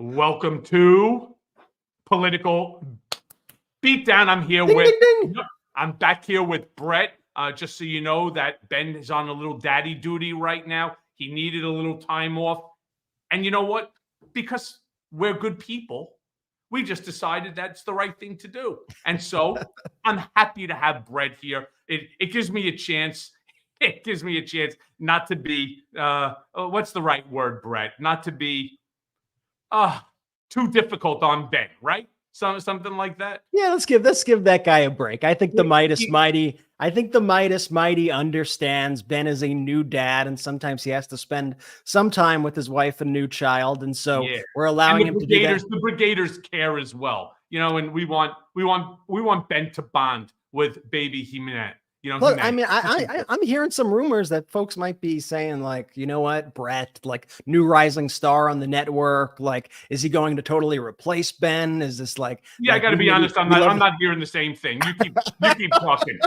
Welcome to Political Beatdown. I'm here I'm back here with Brett. Just so you know that Ben is on a little daddy duty right now. He needed a little time off. And you know what? Because we're good people, we just decided that's the right thing to do. And so I'm happy to have Brett here. It gives me a chance. It gives me a chance not to be, what's the right word, Brett? Not to be too difficult on Ben, right? Something like that. Yeah, let's give that guy a break. I think the Midas Mighty understands Ben is a new dad, and sometimes he has to spend some time with his wife and new child, and so we're allowing him to do that. The Brigaders care as well, and we want Ben to bond with baby Jimenez. Look, I mean, I'm hearing some rumors that folks might be saying, like, you know what, Brett, like, new rising star on the network, like, is he going to totally replace Ben? Is this like? Yeah, I got to be honest. I'm not hearing the same thing. You keep talking.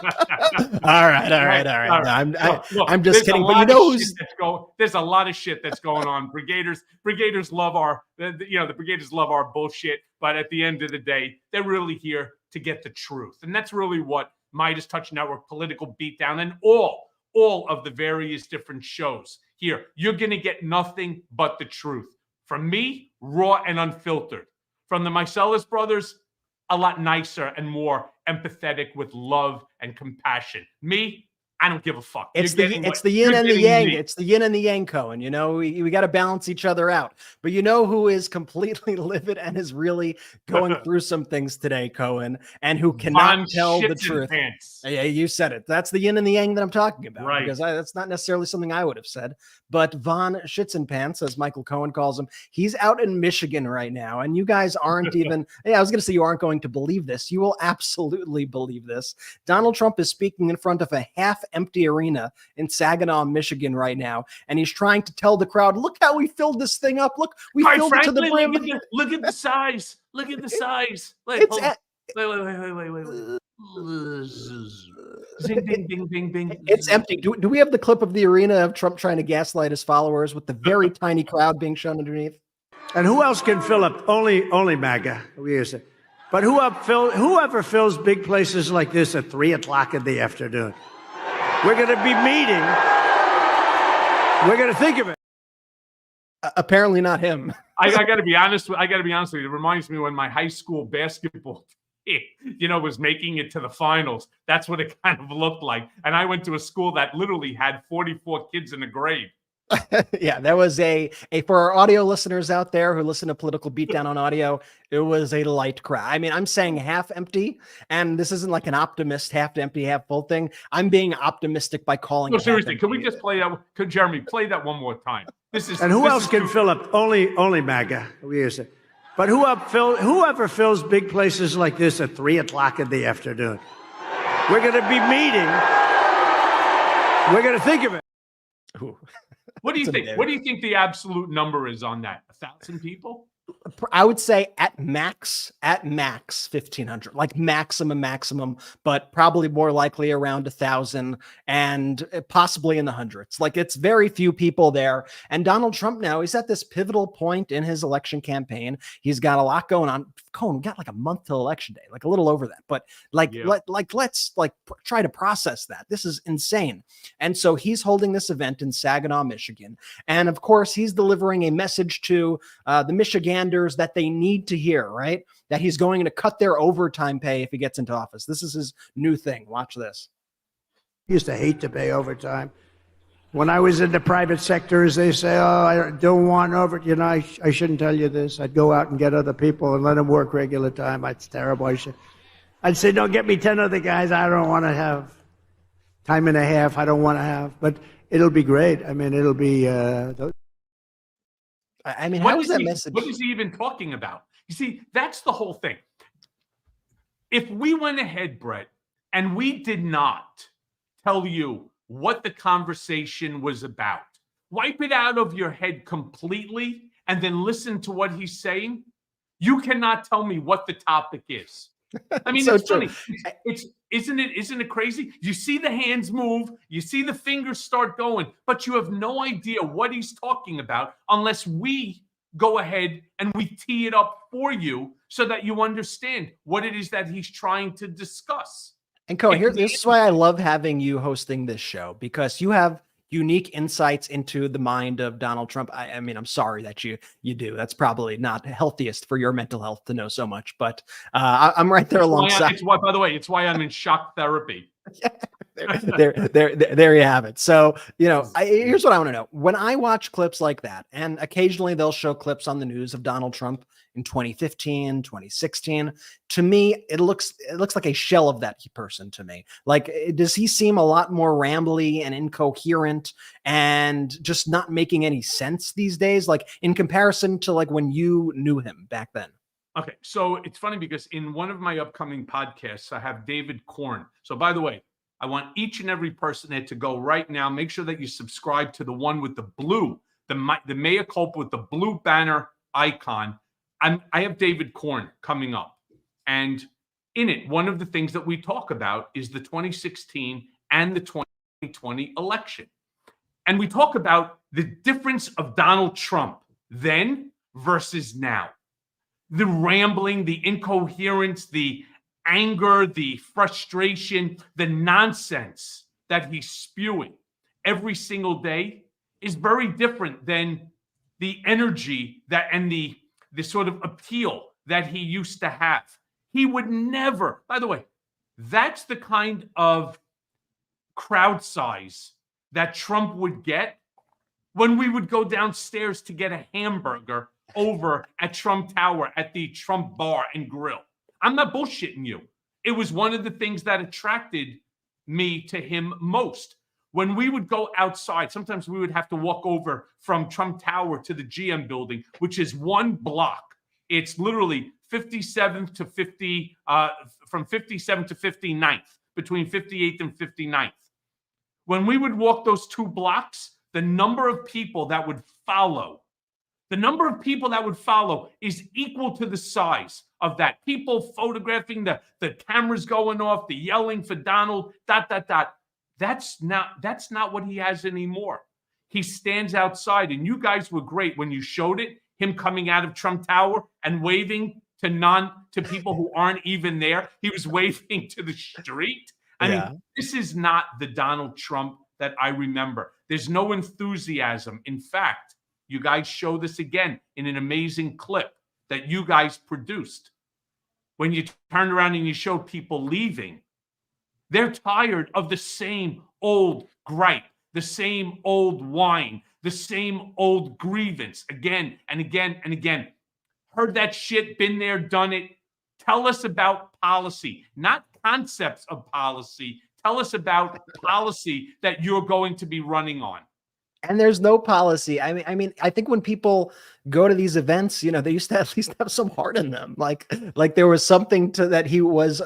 All right. I'm just kidding. But there's a lot of shit that's going on. Brigaders love the Brigaders love our bullshit. But at the end of the day, they're really here to get the truth, and that's really what Midas Touch Network, Political Beatdown, and all of the various different shows here. You're going to get nothing but the truth. From me, raw and unfiltered. From the Meiselas brothers, a lot nicer and more empathetic with love and compassion. Me, I don't give a fuck. It's the yin and the yang. It's the yin and the yang, Cohen. We got to balance each other out. But you know who is completely livid and is really going through some things today, Cohen, and who cannot tell the truth. Yeah, you said it. That's the yin and the yang that I'm talking about. Right. Because that's not necessarily something I would have said. But Von Schitzenpants, as Michael Cohen calls him, he's out in Michigan right now. And you guys aren't even, I was going to say you aren't going to believe this. You will absolutely believe this. Donald Trump is speaking in front of a half-empty arena in Saginaw, Michigan right now. And he's trying to tell the crowd, look how we filled this thing up. Look, we filled it to the brim. Look at the size. Look at the size. Wait. Zing, ding, ding, ding, ding. It's empty. Do we have the clip of the arena of Trump trying to gaslight his followers with the very tiny crowd being shown underneath? And who else can fill up? Only MAGA. But whoever fills big places like this at 3 o'clock in the afternoon? We're going to be meeting. We're going to think of it. Apparently not him. I got to be honest with you. It reminds me when my high school basketball was making it to the finals. That's what it kind of looked like. And I went to a school that literally had 44 kids in a grade. Yeah, there was for our audio listeners out there who listen to Political Beatdown on audio, it was a light crowd. I mean, I'm saying half empty, and this isn't like an optimist half empty, half full thing. I'm being optimistic by calling. No, seriously, can we just play that? Could Jeremy play that one more time? Who else can fill up? Only MAGA. But whoever fills big places like this at 3 o'clock in the afternoon? We're going to be meeting. We're going to think of it. Ooh. What do you think? What do you think the absolute number is on that? 1,000 people? I would say at max 1,500, like maximum, but probably more likely around 1,000 and possibly in the hundreds. Like, it's very few people there. And Donald Trump now, he's at this pivotal point in his election campaign. He's got a lot going on. Cohen, we got like a month till election day, like a little over that. But let's try to process that. This is insane. And so he's holding this event in Saginaw, Michigan. And of course, he's delivering a message to the Michiganders that they need to hear, right? That he's going to cut their overtime pay if he gets into office. This is his new thing. Watch this. I used to hate to pay overtime. When I was in the private sectors, they say, oh, I don't want over. I shouldn't tell you this. I'd go out and get other people and let them work regular time. It's terrible. I'd say, no, get me 10 other guys. I don't want to have time and a half. I don't want to have. But it'll be great. I mean, it'll be... how is that message? What is he even talking about? You see, that's the whole thing. If we went ahead, Brett, and we did not tell you what the conversation was about, wipe it out of your head completely, and then listen to what he's saying, you cannot tell me what the topic is. I mean, it's funny. Isn't it crazy? You see the hands move, you see the fingers start going, but you have no idea what he's talking about unless we go ahead and we tee it up for you so that you understand what it is that he's trying to discuss. And Cohen, this is why I love having you hosting this show, because you have unique insights into the mind of Donald Trump. I mean, I'm sorry that you do. That's probably not healthiest for your mental health to know so much, but I'm right there alongside. By the way, it's why I'm in shock therapy. There you have it. So, here's what I want to know. When I watch clips like that, and occasionally they'll show clips on the news of Donald Trump in 2015, 2016, to me, it looks like a shell of that person to me. Like, does he seem a lot more rambly and incoherent and just not making any sense these days? Like, in comparison to like when you knew him back then? Okay, so it's funny because in one of my upcoming podcasts, I have David Corn. So by the way, I want each and every person there to go right now. Make sure that you subscribe to the one with the blue, the mea culpa with the blue banner icon. I have David Corn coming up. And in it, one of the things that we talk about is the 2016 and the 2020 election. And we talk about the difference of Donald Trump then versus now. The rambling, the incoherence, the anger, the frustration, the nonsense that he's spewing every single day is very different than the energy that and the sort of appeal that he used to have. He would never, by the way, that's the kind of crowd size that Trump would get when we would go downstairs to get a hamburger over at Trump Tower at the Trump Bar and Grill. I'm not bullshitting you. It was one of the things that attracted me to him most. When we would go outside, sometimes we would have to walk over from Trump Tower to the GM building, which is one block. It's literally 57th to 50, from 57th to 59th, between 58th and 59th. When we would walk those 2 blocks, the number of people that would follow is equal to the size of that. People photographing, the cameras going off, the yelling for Donald, ... That's not what he has anymore. He stands outside, and you guys were great when you showed it, him coming out of Trump Tower and waving to people who aren't even there. He was waving to the street. I mean, this is not the Donald Trump that I remember. There's no enthusiasm. In fact, you guys show this again in an amazing clip that you guys produced. When you turned around and you showed people leaving, they're tired of the same old gripe, the same old whine, the same old grievance again and again and again. Heard that shit, been there, done it. Tell us about policy, not concepts of policy. Tell us about policy that you're going to be running on. And there's no policy. I mean, I think when people go to these events, they used to at least have some heart in them. Like there was something to that he was,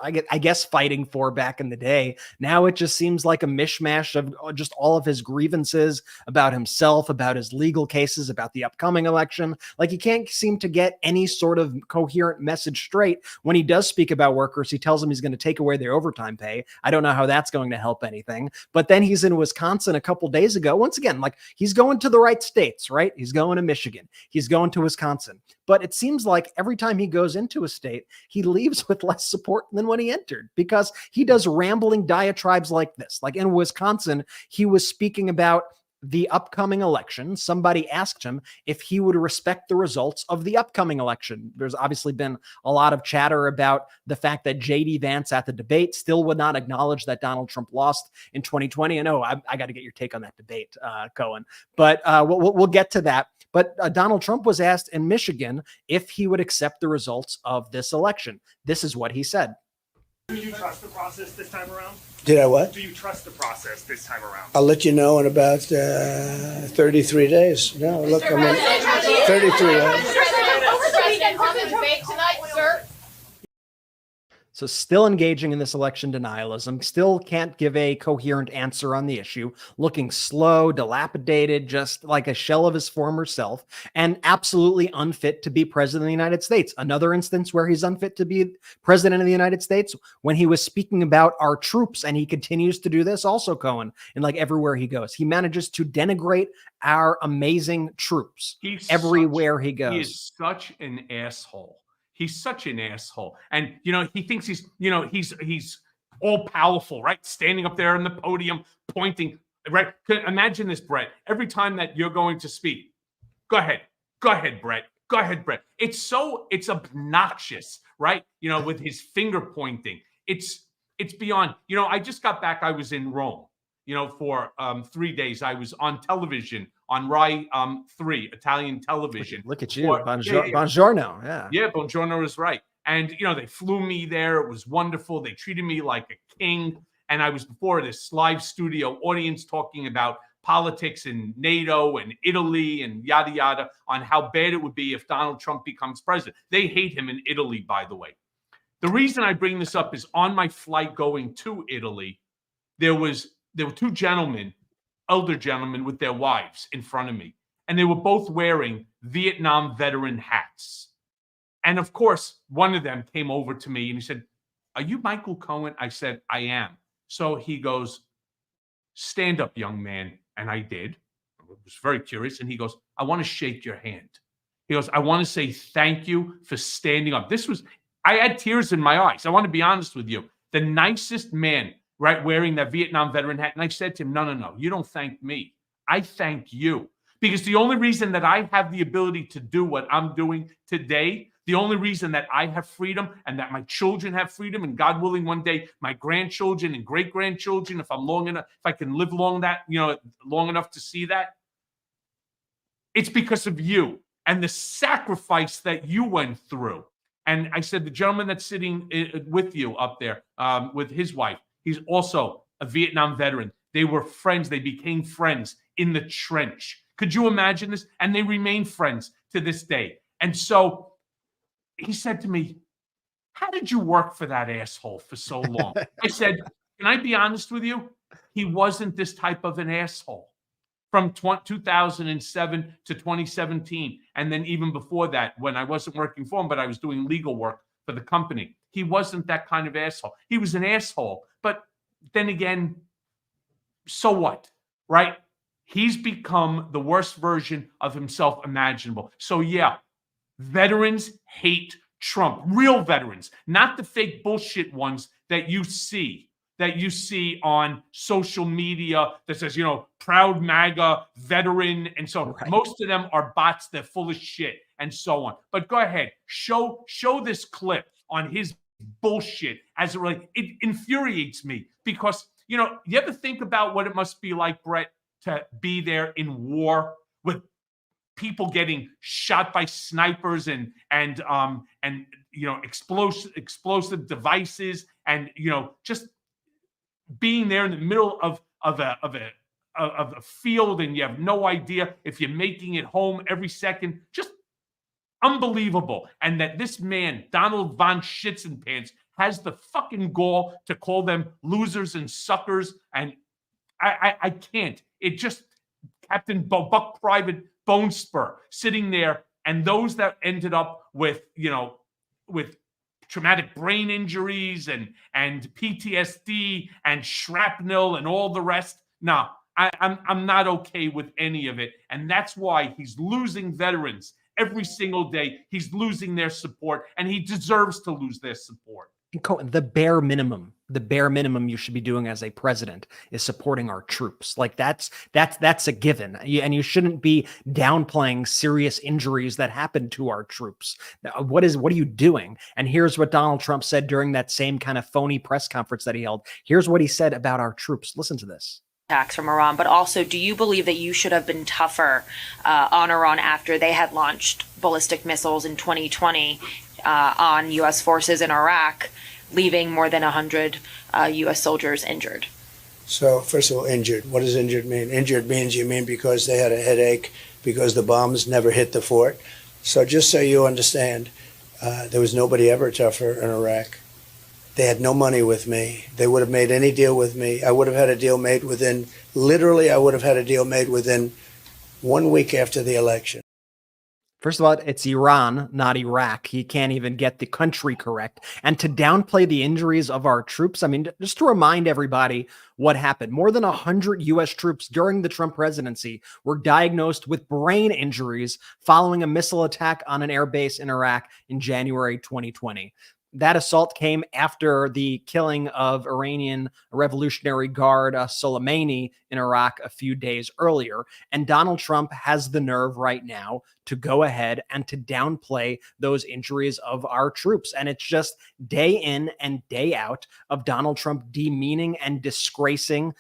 I guess, fighting for back in the day. Now it just seems like a mishmash of just all of his grievances about himself, about his legal cases, about the upcoming election. Like, he can't seem to get any sort of coherent message straight. When he does speak about workers, he tells them he's going to take away their overtime pay. I don't know how that's going to help anything. But then he's in Wisconsin a couple days ago. Once again, like, he's going to the right states, right? He's going to Michigan. He's going to Wisconsin. But it seems like every time he goes into a state, he leaves with less support than when he entered, because he does rambling diatribes like this. Like in Wisconsin, he was speaking about the upcoming election. Somebody asked him if he would respect the results of the upcoming election. There's obviously been a lot of chatter about the fact that J.D. Vance at the debate still would not acknowledge that Donald Trump lost in 2020. And I got to get your take on that debate, Cohen. But we'll get to that. But Donald Trump was asked in Michigan if he would accept the results of this election. This is what he said. Do you trust the process this time around? Did I what? Do you trust the process this time around? I'll let you know in about 33 days. No, look, I'm in 33 days. Over the weekend on the debate tonight, sir. So still engaging in this election denialism, still can't give a coherent answer on the issue, looking slow, dilapidated, just like a shell of his former self, and absolutely unfit to be president of the United States. Another instance where he's unfit to be president of the United States, when he was speaking about our troops, and he continues to do this also, Cohen, and like everywhere he goes. He manages to denigrate our amazing troops everywhere he goes. He is such an asshole. He's such an asshole. And, he thinks he's all powerful, right? Standing up there on the podium, pointing, right? Imagine this, Brett. Every time that you're going to speak, go ahead, Brett. Go ahead, Brett. It's obnoxious, right? With his finger pointing. It's beyond, I just got back. I was in Rome, for 3 days. I was on television on Rai 3, Italian television. Look at you. Buongiorno. Yeah. Yeah, buongiorno is right. And, they flew me there. It was wonderful. They treated me like a king. And I was before this live studio audience talking about politics in NATO and Italy and yada, yada, on how bad it would be if Donald Trump becomes president. They hate him in Italy, by the way. The reason I bring this up is on my flight going to Italy, there were two gentlemen, elder gentlemen with their wives in front of me, and they were both wearing Vietnam veteran hats. And of course, one of them came over to me and he said, "Are you Michael Cohen?" I said, "I am." So he goes, "Stand up, young man." And I did. I was very curious. And he goes, "I want to shake your hand." He goes, "I want to say thank you for standing up." I had tears in my eyes. I want to be honest with you. The nicest man, right, wearing that Vietnam veteran hat. And I said to him, no, you don't thank me. I thank you. Because the only reason that I have the ability to do what I'm doing today, the only reason that I have freedom and that my children have freedom, and God willing, one day my grandchildren and great-grandchildren, if I can live long enough to see that, it's because of you and the sacrifice that you went through. And I said, the gentleman that's sitting with you up there, with his wife, he's also a Vietnam veteran. They were friends. They became friends in the trench. Could you imagine this? And they remain friends to this day. And so he said to me, "How did you work for that asshole for so long?" I said, "Can I be honest with you? He wasn't this type of an asshole. From 2007 to 2017, and then even before that, when I wasn't working for him, but I was doing legal work for the company, he wasn't that kind of asshole. He was an asshole, but then again, so what, right? He's become the worst version of himself imaginable. So yeah, veterans hate Trump. Real veterans, not the fake bullshit ones that you see on social media that says, proud MAGA veteran. And so right. Most of them are bots. They're full of shit and so on. But go ahead, show this clip on his bullshit it infuriates me because, you ever think about what it must be like, Brett, to be there in war with people getting shot by snipers and explosive devices and, just being there in the middle of a field and you have no idea if you're making it home every second, just unbelievable. And that this man, Donald Von Schitzenpants, has the fucking gall to call them losers and suckers. And I can't. It just Captain Buck Private Bone Spur sitting there, and those that ended up with traumatic brain injuries and PTSD and shrapnel and all the rest. No, I'm not okay with any of it. And that's why he's losing veterans every single day. He's losing their support, and he deserves to lose their support. The bare minimum you should be doing as a president is supporting our troops. Like that's a given. And you shouldn't be downplaying serious injuries that happen to our troops. What are you doing? And here's what Donald Trump said during that same kind of phony press conference that he held. Here's what he said about our troops. Listen to this. Attacks from Iran, but also, do you believe that you should have been tougher on Iran after they had launched ballistic missiles in 2020 on U.S. forces in Iraq, leaving more than 100 U.S. soldiers injured? So, first of all, injured. What does injured mean? Injured means you mean because they had a headache, because the bombs never hit the fort. So just so you understand, there was nobody ever tougher in Iraq. They had no money with me. They would have made any deal with me. I would have had a deal made within, literally, I would have had a deal made within 1 week after the election. First of all, it's Iran, not Iraq. He can't even get the country correct. And to downplay the injuries of our troops, I mean, just to remind everybody what happened, more than 100 U.S. troops during the Trump presidency were diagnosed with brain injuries following a missile attack on an air base in Iraq in January 2020. That assault came after the killing of Iranian Revolutionary Guard Soleimani in Iraq a few days earlier. And Donald Trump has the nerve right now to go ahead and to downplay those injuries of our troops. And it's just day in and day out of Donald Trump demeaning and disgracing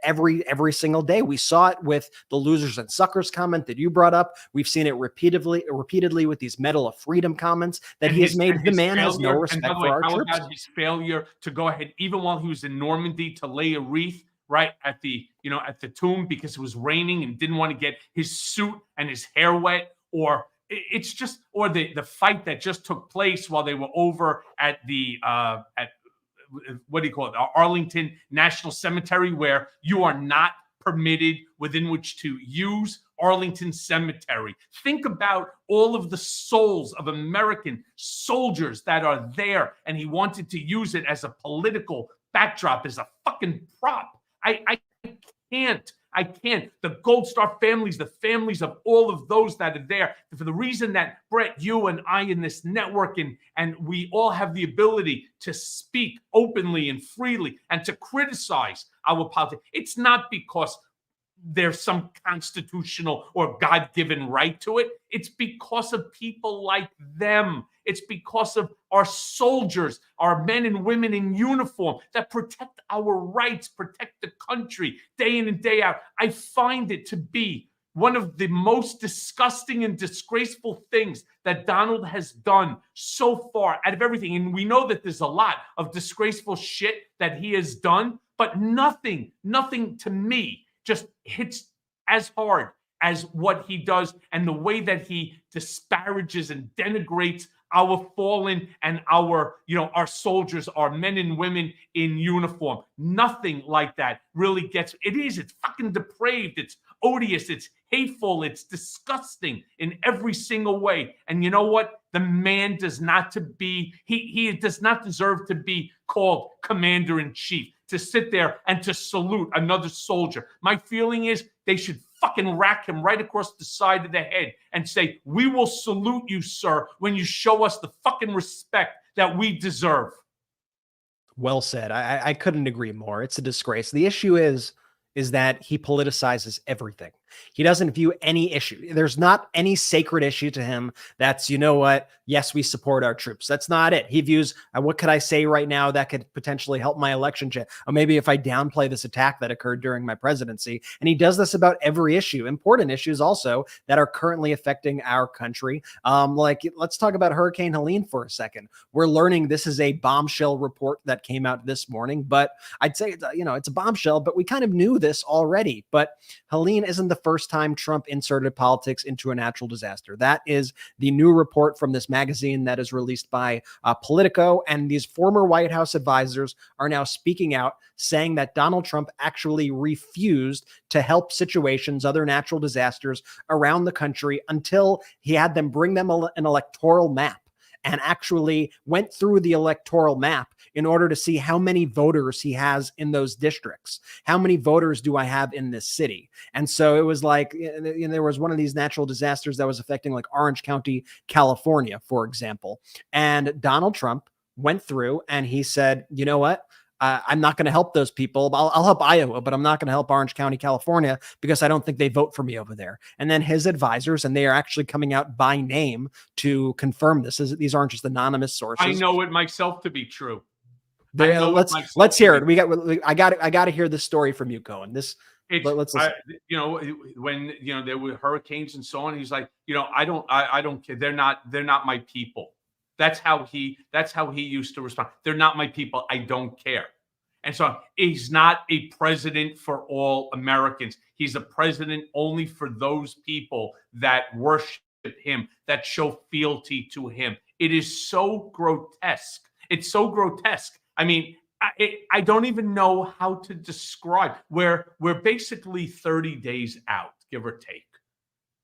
every single day. We saw it with the losers and suckers comment that you brought up. We've seen it repeatedly with these Medal of Freedom comments that he has made. The man has no respect for our troops. How about his failure to go ahead, even while he was in Normandy, to lay a wreath right at the tomb because it was raining and didn't want to get his suit and his hair wet? Or it's just, or the fight that just took place while they were over at the what do you call it, Arlington National Cemetery, where you are not permitted within which to use Arlington Cemetery. Think about all of the souls of American soldiers that are there, and he wanted to use it as a political backdrop, as a fucking prop. I can't. The Gold Star families, the families of all of those that are there, for the reason that Brett, you and I in this network, and we all have the ability to speak openly and freely and to criticize our politics. It's not because there's some constitutional or God-given right to it. It's because of people like them. It's because of our soldiers, our men and women in uniform that protect our rights, protect the country day in and day out. I find it to be one of the most disgusting and disgraceful things that Donald has done so far out of everything. And we know that there's a lot of disgraceful shit that he has done, but nothing to me just hits as hard as what he does, and the way that he disparages and denigrates our fallen and our soldiers, our men and women in uniform. Nothing like that really gets it. It's fucking depraved. It's odious. It's hateful. It's disgusting in every single way. And you know what? The man does not he does not deserve to be called commander-in-chief, to sit there and to salute another soldier. My feeling is they should fucking rack him right across the side of the head and say, "We will salute you, sir, when you show us the fucking respect that we deserve." Well said. I couldn't agree more. It's a disgrace. The issue is that he politicizes everything. He doesn't view any issue. There's not any sacred issue to him that's, you know what, yes, we support our troops. That's not it. He views, what could I say right now that could potentially help my election? Or maybe if I downplay this attack that occurred during my presidency. And he does this about every issue, important issues also that are currently affecting our country. Like, let's talk about Hurricane Helene for a second. We're learning this is a bombshell report that came out this morning, but I'd say, it's a bombshell, but we kind of knew this already. But Helene isn't the first time Trump inserted politics into a natural disaster. That is the new report from this magazine that is released by Politico. And these former White House advisors are now speaking out, saying that Donald Trump actually refused to help situations, other natural disasters around the country, until he had them bring them an electoral map, and actually went through the electoral map in order to see how many voters he has in those districts. How many voters do I have in this city? And so it was like, there was one of these natural disasters that was affecting like Orange County, California, for example. And Donald Trump went through and he said, you know what? I'm not going to help those people. I'll help Iowa, but I'm not going to help Orange County, California, because I don't think they vote for me over there. And then his advisors, and they are actually coming out by name to confirm this. These aren't just anonymous sources. I know it myself to be true. Let's hear it. I got to hear this story from you, Cohen. Let's listen. When there were hurricanes and so on, he's like, I don't care. They're not my people. That's how he used to respond. They're not my people. I don't care. And so he's not a president for all Americans. He's a president only for those people that worship him, that show fealty to him. It is so grotesque It's so grotesque. I mean, I don't even know how to describe. We're basically 30 days out, give or take.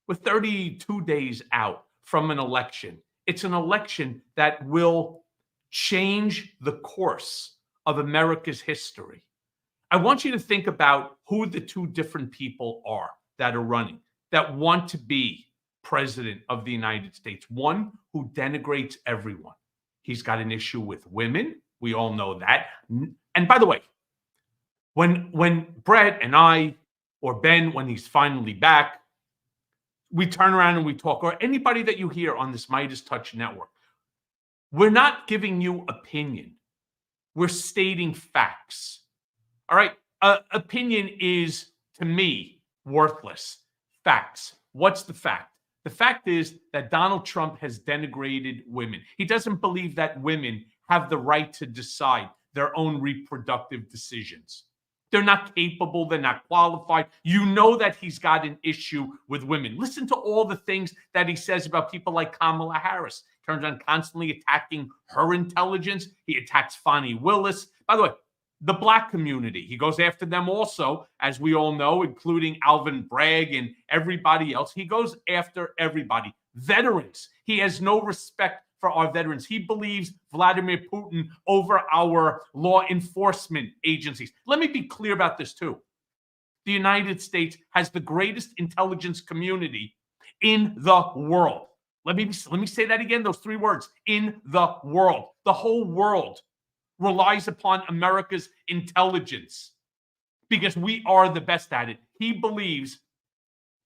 We're 32 days out from an election. It's an election that will change the course of America's history. I want you to think about who the two different people are that are running, that want to be president of the United States. One who denigrates everyone. He's got an issue with women. We all know that. And by the way, when Brett and I, or Ben, when he's finally back, we turn around and we talk, or anybody that you hear on this Midas Touch network, we're not giving you opinion. We're stating facts. All right. Opinion is, to me, worthless. Facts. What's the fact? The fact is that Donald Trump has denigrated women. He doesn't believe that women have the right to decide their own reproductive decisions. They're not capable. They're not qualified. You know that he's got an issue with women. Listen to all the things that he says about people like Kamala Harris. Turns on constantly attacking her intelligence. He attacks Fani Willis. By the way, the black community, he goes after them also, as we all know, including Alvin Bragg and everybody else. He goes after everybody. Veterans. He has no respect for our veterans. He believes Vladimir Putin over our law enforcement agencies. Let me be clear about this too. The United States has the greatest intelligence community in the world. Let me say that again, those three words, in the world. The whole world relies upon America's intelligence because we are the best at it. He believes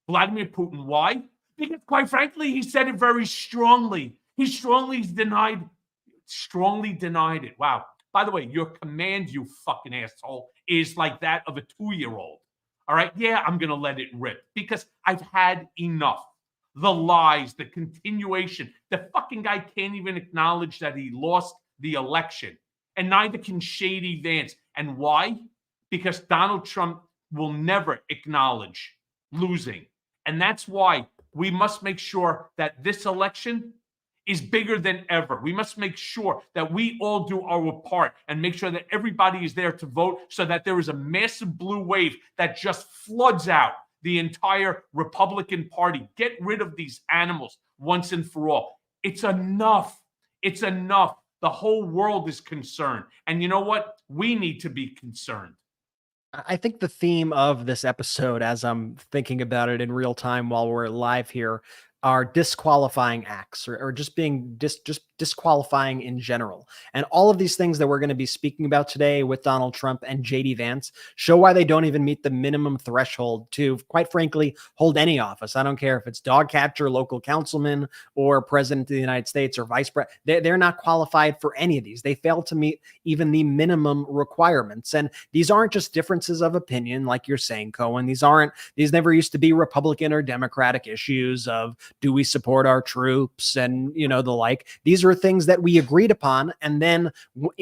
Vladimir Putin. Why? Because quite frankly, he said it very strongly. He strongly denied it. Wow. By the way, your command, you fucking asshole, is like that of a 2-year-old. All right. Yeah, I'm going to let it rip because I've had enough. The lies, the continuation. The fucking guy can't even acknowledge that he lost the election. And neither can Shady Vance. And why? Because Donald Trump will never acknowledge losing. And that's why we must make sure that this election is bigger than ever. We must make sure that we all do our part and make sure that everybody is there to vote so that there is a massive blue wave that just floods out the entire Republican Party. Get rid of these animals once and for all. It's enough. It's enough. The whole world is concerned. And you know what? We need to be concerned. I think the theme of this episode, as I'm thinking about it in real time while we're live here, are disqualifying acts or just being just disqualifying in general. And all of these things that we're going to be speaking about today with Donald Trump and JD Vance show why they don't even meet the minimum threshold to, quite frankly, hold any office. I don't care if it's dog catcher, local councilman, or president of the United States or vice president. They're not qualified for any of these. They fail to meet even the minimum requirements. And these aren't just differences of opinion, like you're saying, Cohen. These never used to be Republican or Democratic issues of, do we support our troops and, the like. These are things that we agreed upon. And then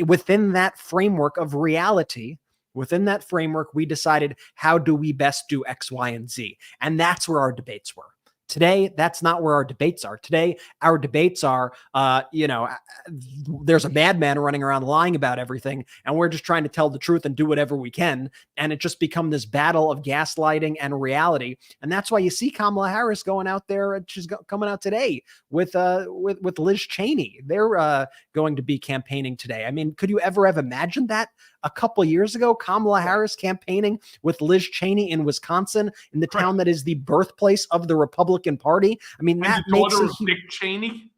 within that framework of reality, within that framework, we decided, how do we best do X, Y, and Z? And that's where our debates were. Today, that's not where our debates are. Today, our debates are, there's a madman running around lying about everything, and we're just trying to tell the truth and do whatever we can. And it just become this battle of gaslighting and reality. And that's why you see Kamala Harris going out there. She's coming out today with Liz Cheney. They're going to be campaigning today. I mean, could you ever have imagined that? A couple of years ago, Kamala Harris campaigning with Liz Cheney in Wisconsin, in the town that is the birthplace of the Republican Party. I mean, that makes a Dick Cheney.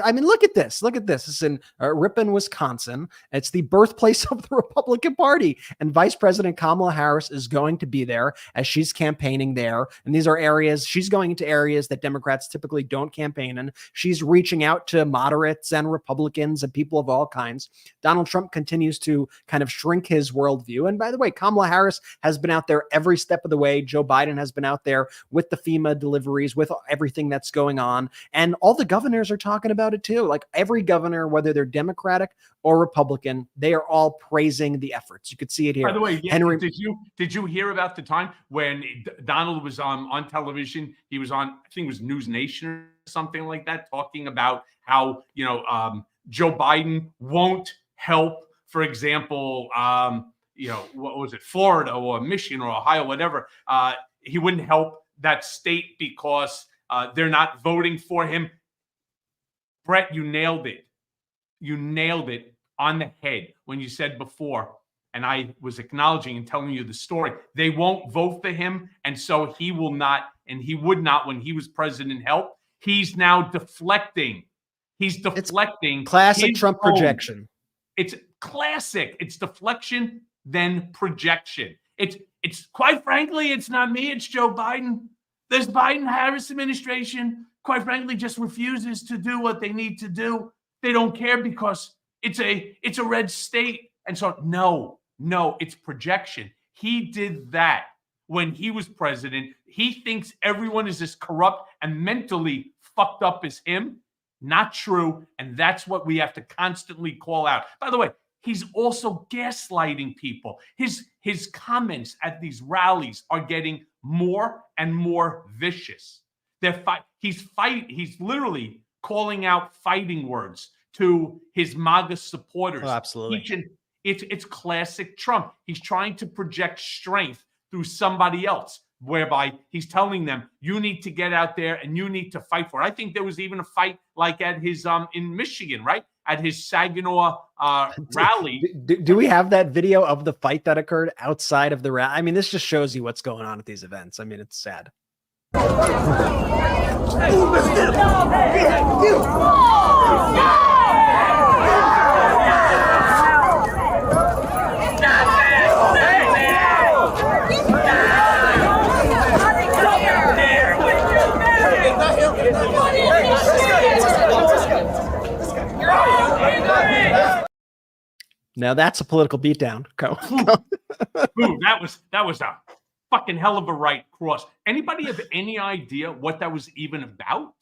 I mean, look at this. Look at this. It's in Ripon, Wisconsin. It's the birthplace of the Republican Party. And Vice President Kamala Harris is going to be there as she's campaigning there. And these are areas, she's going into areas that Democrats typically don't campaign in. She's reaching out to moderates and Republicans and people of all kinds. Donald Trump continues to kind of shrink his worldview. And by the way, Kamala Harris has been out there every step of the way. Joe Biden has been out there with the FEMA deliveries, with everything that's going on. And all the governors are talking about it too. Like every governor, whether they're Democratic or Republican, they are all praising the efforts. You could see it here. By the way, Henry, did you hear about the time when Donald was on television? He was on, I think it was News Nation or something like that, talking about how Joe Biden won't help, for example, what was it, Florida or Michigan or Ohio, whatever. He wouldn't help that state because they're not voting for him. Brett, you nailed it. You nailed it on the head when you said before, and I was acknowledging and telling you the story. They won't vote for him, and so he will not, and he would not when he was president help. He's now deflecting. He's deflecting. It's classic Trump projection. It's classic. It's deflection, then projection. It's quite frankly, it's not me, it's Joe Biden. This Biden-Harris administration, quite frankly, just refuses to do what they need to do. They don't care because it's a red state. And so, no, it's projection. He did that when he was president. He thinks everyone is as corrupt and mentally fucked up as him. Not true. And that's what we have to constantly call out. By the way, he's also gaslighting people. His comments at these rallies are getting more and more vicious. He's literally calling out fighting words to his MAGA supporters. Oh, absolutely. It's classic Trump. He's trying to project strength through somebody else, whereby he's telling them, you need to get out there and you need to fight for it. I think there was even a fight like at his in Michigan, right? At his Saginaw rally. Do we have that video of the fight that occurred outside of the rally? I mean, this just shows you what's going on at these events. I mean, it's sad. Now that's a political beatdown. Ooh, that was a fucking hell of a right cross. Anybody have any idea what that was even about?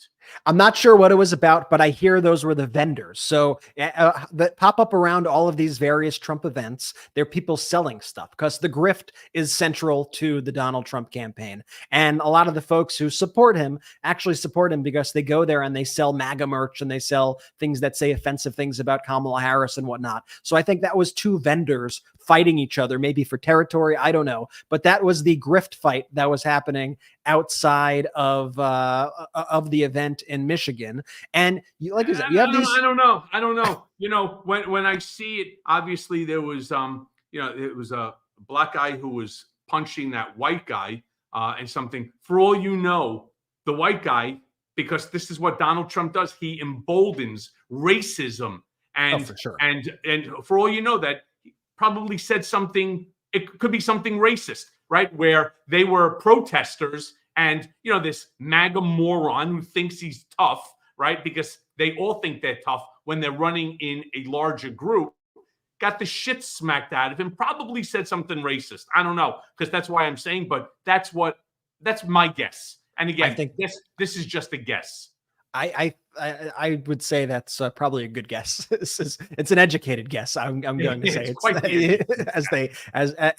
I'm not sure what it was about, but I hear those were the vendors. So that pop up around all of these various Trump events. They're people selling stuff because the grift is central to the Donald Trump campaign. And a lot of the folks who support him actually support him because they go there and they sell MAGA merch and they sell things that say offensive things about Kamala Harris and whatnot. So I think that was two vendors fighting each other, maybe for territory. I don't know. But that was the grift fight that was happening outside of the event in Michigan. And like you said, you have these. I don't know. You know, when I see it, obviously there was it was a black guy who was punching that white guy and something. For all you know, the white guy, because this is what Donald Trump does, he emboldens racism and for sure. and for all you know, that he probably said something. It could be something racist, right? Where they were protesters. And, this MAGA moron who thinks he's tough, right? Because they all think they're tough when they're running in a larger group, got the shit smacked out of him, probably said something racist. I don't know, because that's why I'm saying, but that's my guess. And again, I think this is just a guess. I would say that's probably a good guess. It's an educated guess. I'm going to say it's quite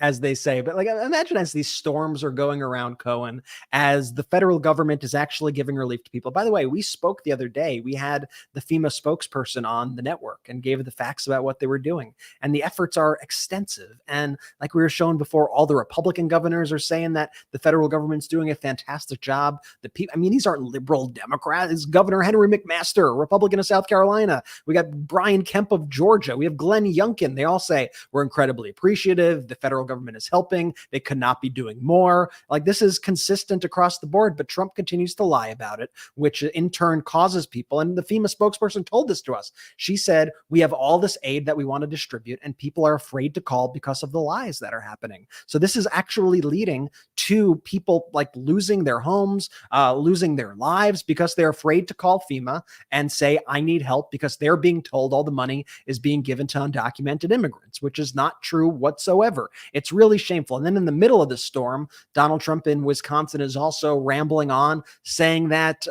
as they say. But like, imagine as these storms are going around Cohen, as the federal government is actually giving relief to people. By the way, we spoke the other day. We had the FEMA spokesperson on the network and gave the facts about what they were doing. And the efforts are extensive. And like we were shown before, all the Republican governors are saying that the federal government's doing a fantastic job. These aren't liberal Democrats. It's Governor Henry McMaster, Republican of South Carolina. We got Brian Kemp of Georgia. We have Glenn Youngkin. They all say we're incredibly appreciative. The federal government is helping. They could not be doing more. Like, this is consistent across the board, but Trump continues to lie about it, which in turn causes people. And the FEMA spokesperson told this to us. She said, we have all this aid that we want to distribute, and people are afraid to call because of the lies that are happening. So this is actually leading to people like losing their homes, losing their lives because they're afraid to call FEMA and say, I need help, because they're being told all the money is being given to undocumented immigrants, which is not true whatsoever. It's really shameful. And then in the middle of the storm, Donald Trump in Wisconsin is also rambling on, saying that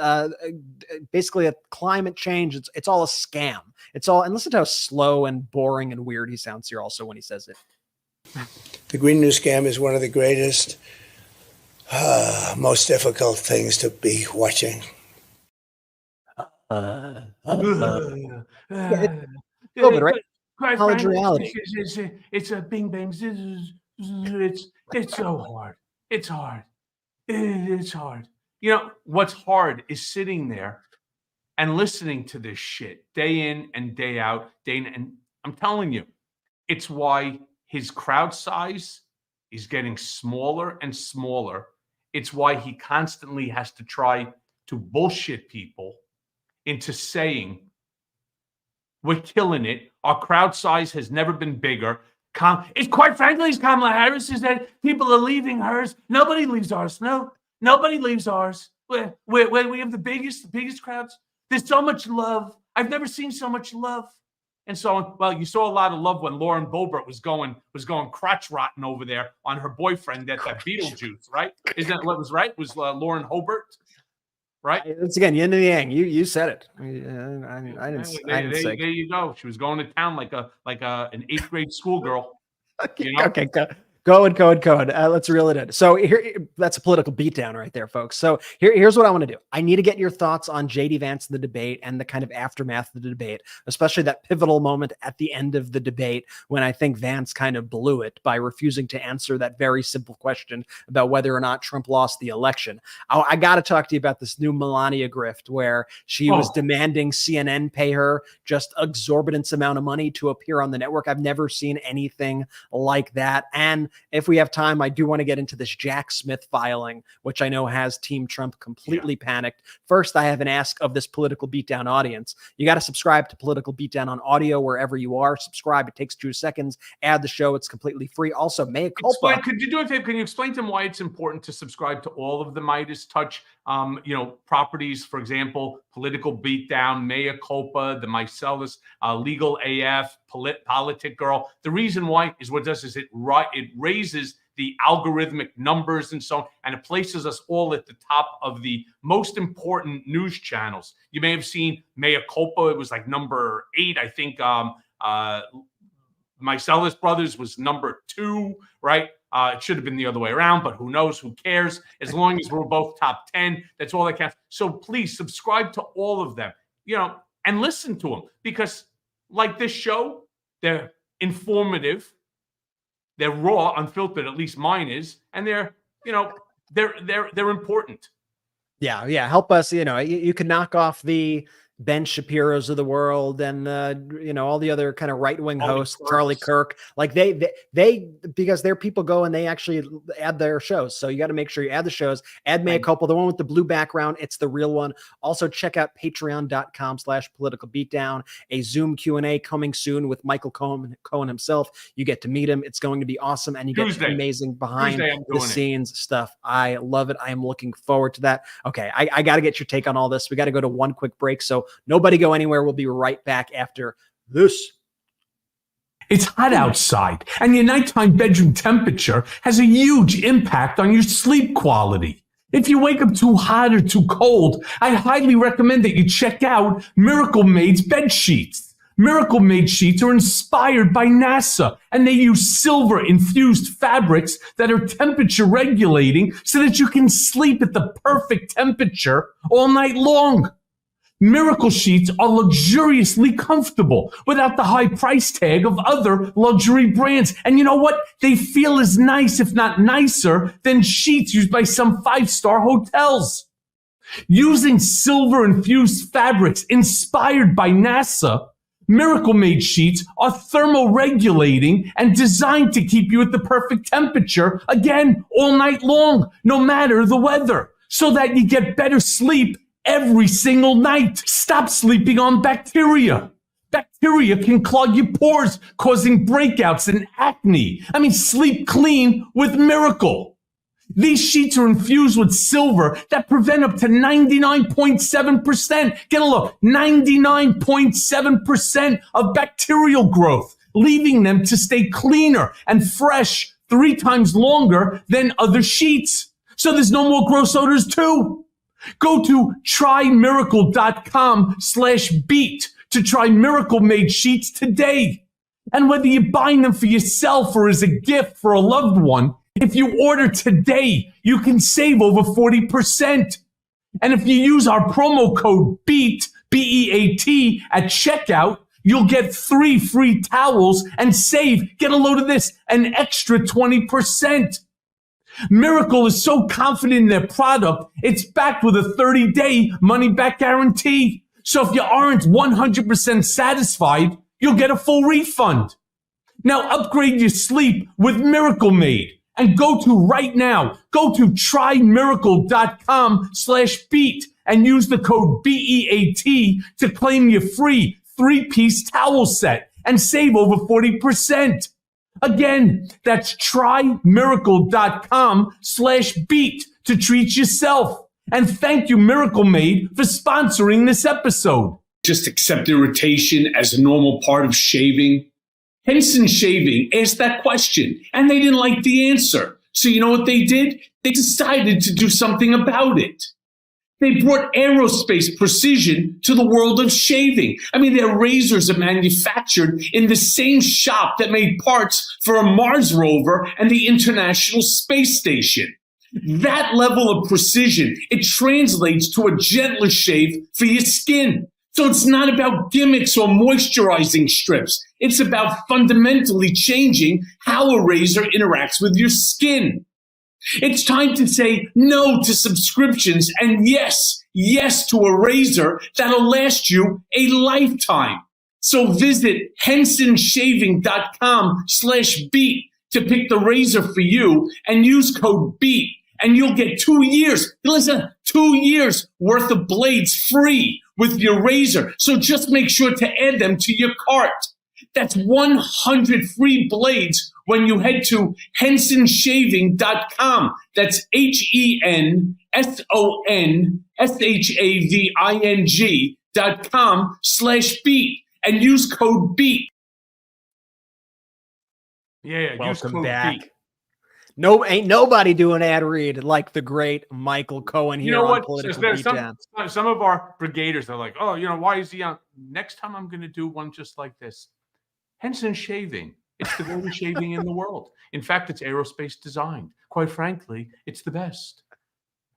basically a climate change, it's all a scam. It's all, and listen to how slow and boring and weird he sounds here also when he says it. The Green New Scam is one of the greatest, most difficult things to be watching. COVID, right? Quite College frankly, reality. it's a bing bang. It's so hard. It's hard. It's hard. You know what's hard is sitting there and listening to this shit day in and day out, and I'm telling you, it's why his crowd size is getting smaller and smaller. It's why he constantly has to try to bullshit people into saying, we're killing it. Our crowd size has never been bigger. It's quite frankly, as Kamala Harris is that people are leaving hers. Nobody leaves ours. No, nobody leaves ours. We have the biggest crowds. There's so much love. I've never seen so much love. And so on. Well, you saw a lot of love when Lauren Boebert was going crotch rotten over there on her boyfriend at that Beetlejuice, right? Isn't that what was right? Was Lauren Hobart, right? It's again yin and yang. You said it. I didn't say. There you go. She was going to town like an 8th grade schoolgirl. You know? Okay, go. Let's reel it in. So here, that's a political beatdown right there, folks. So here's what I want to do. I need to get your thoughts on JD Vance in the debate and the kind of aftermath of the debate, especially that pivotal moment at the end of the debate when I think Vance kind of blew it by refusing to answer that very simple question about whether or not Trump lost the election. I got to talk to you about this new Melania grift where she was demanding CNN pay her just exorbitant amount of money to appear on the network. I've never seen anything like that. And if we have time, I do want to get into this Jack Smith filing, which I know has Team Trump completely panicked. First, I have an ask of this Political Beatdown audience. You got to subscribe to Political Beatdown on audio wherever you are. Subscribe. It takes 2 seconds. Add the show. It's completely free. Also, mea culpa. Could you do a favor? Can you explain to them why it's important to subscribe to all of the Midas Touch properties? For example, Political Beatdown, Mea Culpa, the Meiselas, Legal AF, Politic Girl. The reason why is what it does is it raises the algorithmic numbers and so on, and it places us all at the top of the most important news channels. You may have seen Mea Culpa. It was like number 8, I think. Meiselas Brothers was number 2, right? It should have been the other way around, but who knows? Who cares? As long as we're both top 10, that's all that counts. So please subscribe to all of them, and listen to them, because like this show, they're informative, they're raw, unfiltered. At least mine is, and they're important. Yeah. Help us. You can knock off the Ben Shapiro's of the world and all the other kind of right-wing hosts, Charlie Kirk, like they because their people go and they actually add their shows. So you got to make sure you add the shows, add Mea Culpa, the one with the blue background. It's the real one. Also check out patreon.com/political beatdown, a Zoom Q&A coming soon with Michael Cohen himself. You get to meet him. It's going to be awesome. And you get amazing behind the scenes stuff. I love it. I am looking forward to that. Okay. I got to get your take on all this. We got to go to one quick break. So nobody go anywhere. We'll be right back after this. It's hot outside, and your nighttime bedroom temperature has a huge impact on your sleep quality. If you wake up too hot or too cold, I highly recommend that you check out Miracle Made's bed sheets. Miracle Made sheets are inspired by NASA, and they use silver-infused fabrics that are temperature regulating so that you can sleep at the perfect temperature all night long. Miracle sheets are luxuriously comfortable without the high price tag of other luxury brands. And you know what? They feel as nice, if not nicer, than sheets used by some 5-star hotels. Using silver-infused fabrics inspired by NASA, Miracle Made sheets are thermoregulating and designed to keep you at the perfect temperature, again, all night long, no matter the weather, so that you get better sleep every single night. Stop sleeping on bacteria. Bacteria can clog your pores, causing breakouts and acne. Sleep clean with Miracle. These sheets are infused with silver that prevent up to 99.7%. Get a look, 99.7% of bacterial growth, leaving them to stay cleaner and fresh 3 times longer than other sheets. So there's no more gross odors too. Go to trymiracle.com/beat to try Miracle Made sheets today. And whether you're buying them for yourself or as a gift for a loved one, if you order today, you can save over 40%. And if you use our promo code BEAT BEAT at checkout, you'll get 3 free towels and save, get a load of this, an extra 20%. Miracle is so confident in their product, it's backed with a 30-day money-back guarantee. So if you aren't 100% satisfied, you'll get a full refund. Now upgrade your sleep with Miracle Made and go to trymiracle.com/beat and use the code BEAT to claim your free 3-piece towel set and save over 40%. Again, that's trymiracle.com/beat to treat yourself. And thank you, Miracle Made, for sponsoring this episode. Just accept irritation as a normal part of shaving. Henson Shaving asked that question, and they didn't like the answer. So you know what they did? They decided to do something about it. They brought aerospace precision to the world of shaving. I mean, their razors are manufactured in the same shop that made parts for a Mars rover and the International Space Station. That level of precision, it translates to a gentler shave for your skin. So it's not about gimmicks or moisturizing strips. It's about fundamentally changing how a razor interacts with your skin. It's time to say no to subscriptions and yes to a razor that'll last you a lifetime. So visit hensonshaving.com/beat to pick the razor for you and use code BEAT and you'll get 2 years. Listen, 2 years worth of blades free with your razor. So just make sure to add them to your cart. That's 100 free blades when you head to hensonshaving.com. That's hensonshaving.com/beat and use code BEAT. Yeah, welcome back. Beat. No, ain't nobody doing ad read like the great Michael Cohen here on Political Beatdown. Some of our brigaders are like, oh, why is he on? Next time I'm going to do one just like this. Henson Shaving. It's the greatest shaving in the world. In fact, it's aerospace designed. Quite frankly, it's the best.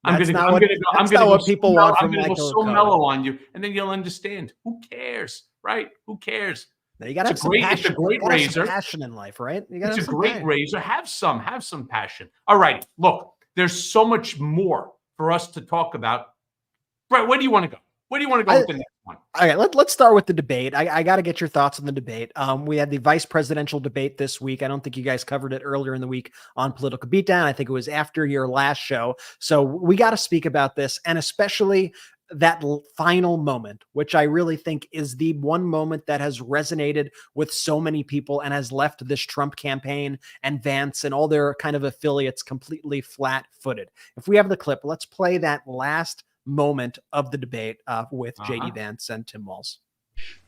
I'm going to go so mellow on you, and then you'll understand. Who cares, right? Who cares? Now you got to have some passion. It's a great razor. Passion in life, right? It's a great razor. Have some passion. All right. Look, there's so much more for us to talk about. Brett, where do you want to go? Where do you want to go with the next one? Okay, let's start with the debate. I got to get your thoughts on the debate. We had the vice presidential debate this week. I don't think you guys covered it earlier in the week on Political Beatdown. I think it was after your last show. So we got to speak about this, and especially that final moment, which I really think is the one moment that has resonated with so many people and has left this Trump campaign and Vance and all their kind of affiliates completely flat-footed. If we have the clip, let's play that last moment of the debate with J.D. Vance and Tim Walz.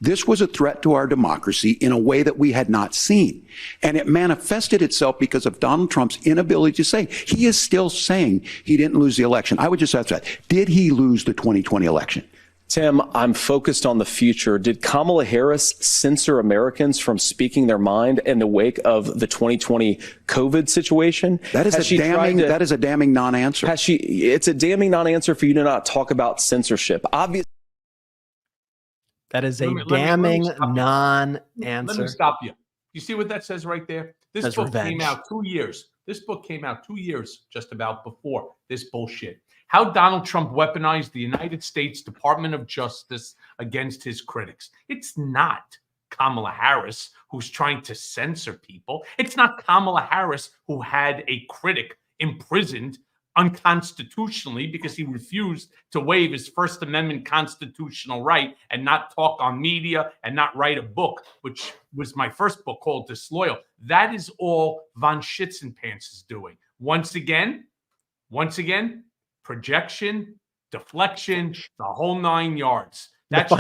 This was a threat to our democracy in a way that we had not seen. And it manifested itself because of Donald Trump's inability to say. He is still saying he didn't lose the election. I would just ask that. Did he lose the 2020 election? Tim, I'm focused on the future. Did Kamala Harris censor Americans from speaking their mind in the wake of the 2020 COVID situation? That is a damning non-answer. It's a damning non-answer for you to not talk about censorship. Obviously. That is a damning non-answer. Let me stop you. You see what that says right there? This book came out 2 years. This book came out 2 years just about before this bullshit. How Donald Trump weaponized the United States Department of Justice against his critics. It's not Kamala Harris who's trying to censor people. It's not Kamala Harris who had a critic imprisoned unconstitutionally because he refused to waive his First Amendment constitutional right and not talk on media and not write a book, which was my first book called Disloyal. That is all von Schitzenpants is doing. Once again, projection, deflection, the whole 9 yards. That's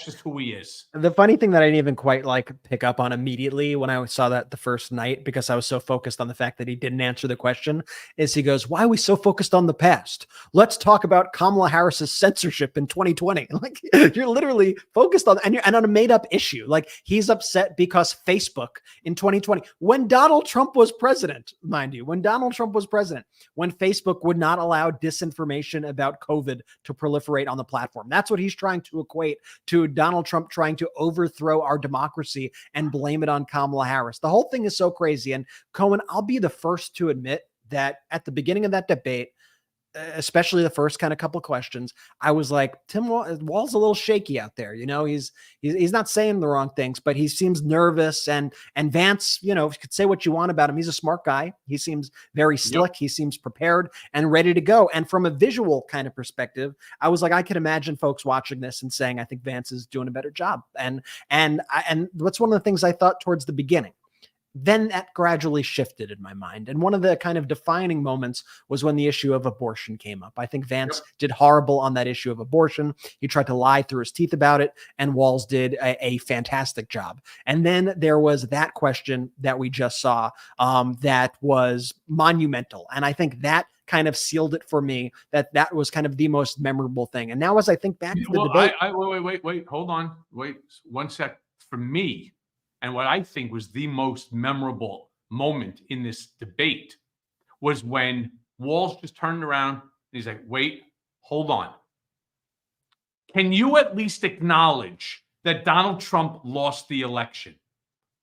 just who he is. The funny thing that I didn't even quite pick up on immediately when I saw that the first night, because I was so focused on the fact that he didn't answer the question, is he goes, why are we so focused on the past? Let's talk about Kamala Harris's censorship in 2020. Like, you're literally focused on, and on a made up issue. Like, he's upset because Facebook in 2020, when Donald Trump was president, mind you, when Facebook would not allow disinformation about COVID to proliferate on the platform. That's what he's trying to to equate to Donald Trump trying to overthrow our democracy and blame it on Kamala Harris. The whole thing is so crazy. And Cohen, I'll be the first to admit that at the beginning of that debate, especially the first kind of couple of questions, I was like, Tim Wall's a little shaky out there. You know, he's not saying the wrong things, but he seems nervous. And Vance, you know, you could say what you want about him. He's a smart guy. He seems very slick. Yep. He seems prepared and ready to go. And from a visual kind of perspective, I was like, I could imagine folks watching this and saying, I think Vance is doing a better job. And what's one of the things I thought towards the beginning. Then that gradually shifted in my mind. And one of the kind of defining moments was when the issue of abortion came up. I think Vance did horrible on that issue of abortion. He tried to lie through his teeth about it, and Walz did a fantastic job. And then there was that question that we just saw that was monumental. And I think that kind of sealed it for me, that was kind of the most memorable thing. And now as I think back to the debate. Wait, hold on. Wait 1 sec. For me, and what I think was the most memorable moment in this debate was when Walz just turned around and he's like, wait, hold on. Can you at least acknowledge that Donald Trump lost the election?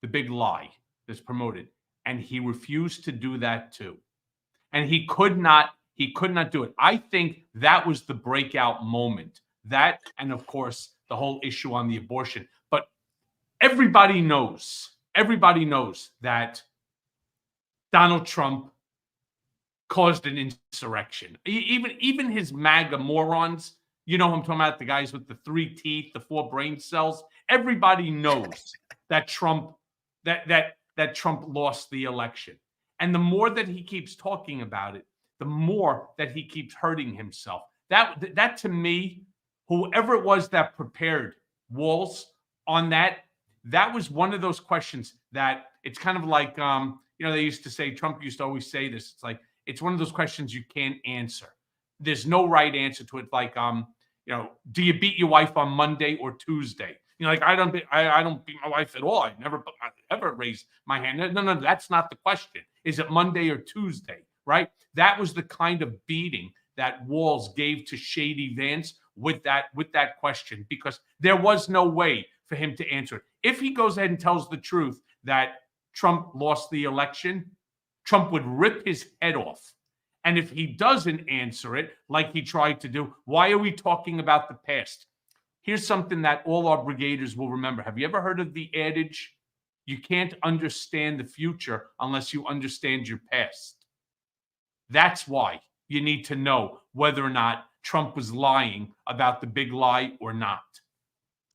The big lie that's promoted. And he refused to do that too. And he could not do it. I think that was the breakout moment. That, and of course, the whole issue on the abortion. But everybody knows that Donald Trump caused an insurrection. Even his MAGA morons, you know who I'm talking about, the guys with the 3 teeth, the 4 brain cells. Everybody knows that Trump lost the election. And the more that he keeps talking about it, the more that he keeps hurting himself. That to me, whoever it was that prepared Walz on that was one of those questions that it's kind of like, they used to say, Trump used to always say this. It's like, it's one of those questions you can't answer. There's no right answer to it. Like, do you beat your wife on Monday or Tuesday? Like, I don't beat my wife at all. I never ever raised my hand. No, that's not the question. Is it Monday or Tuesday? Right? That was the kind of beating that Walz gave to Shady Vance with that question, because there was no way for him to answer it. If he goes ahead and tells the truth that Trump lost the election, Trump would rip his head off. And if he doesn't answer it like he tried to do, why are we talking about the past? Here's something that all our brigaders will remember. Have you ever heard of the adage, you can't understand the future unless you understand your past? That's why you need to know whether or not Trump was lying about the big lie or not.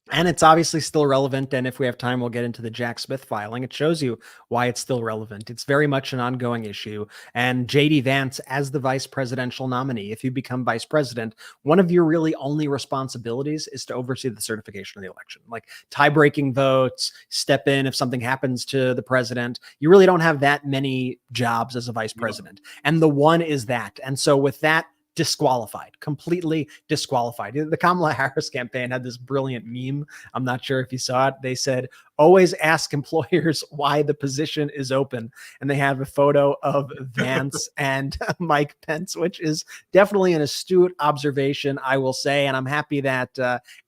And it's obviously still relevant. And if we have time, we'll get into the Jack Smith filing. It shows you why it's still relevant. It's very much an ongoing issue. And J.D. Vance, as the vice presidential nominee, if you become vice president, one of your really only responsibilities is to oversee the certification of the election, like tie-breaking votes, step in if something happens to the president. You really don't have that many jobs as a vice president. And the one is that. And so with that, disqualified, completely disqualified. The Kamala Harris campaign had this brilliant meme. I'm not sure if you saw it. They said, always ask employers why the position is open. And they have a photo of Vance and Mike Pence, which is definitely an astute observation, I will say. And I'm happy that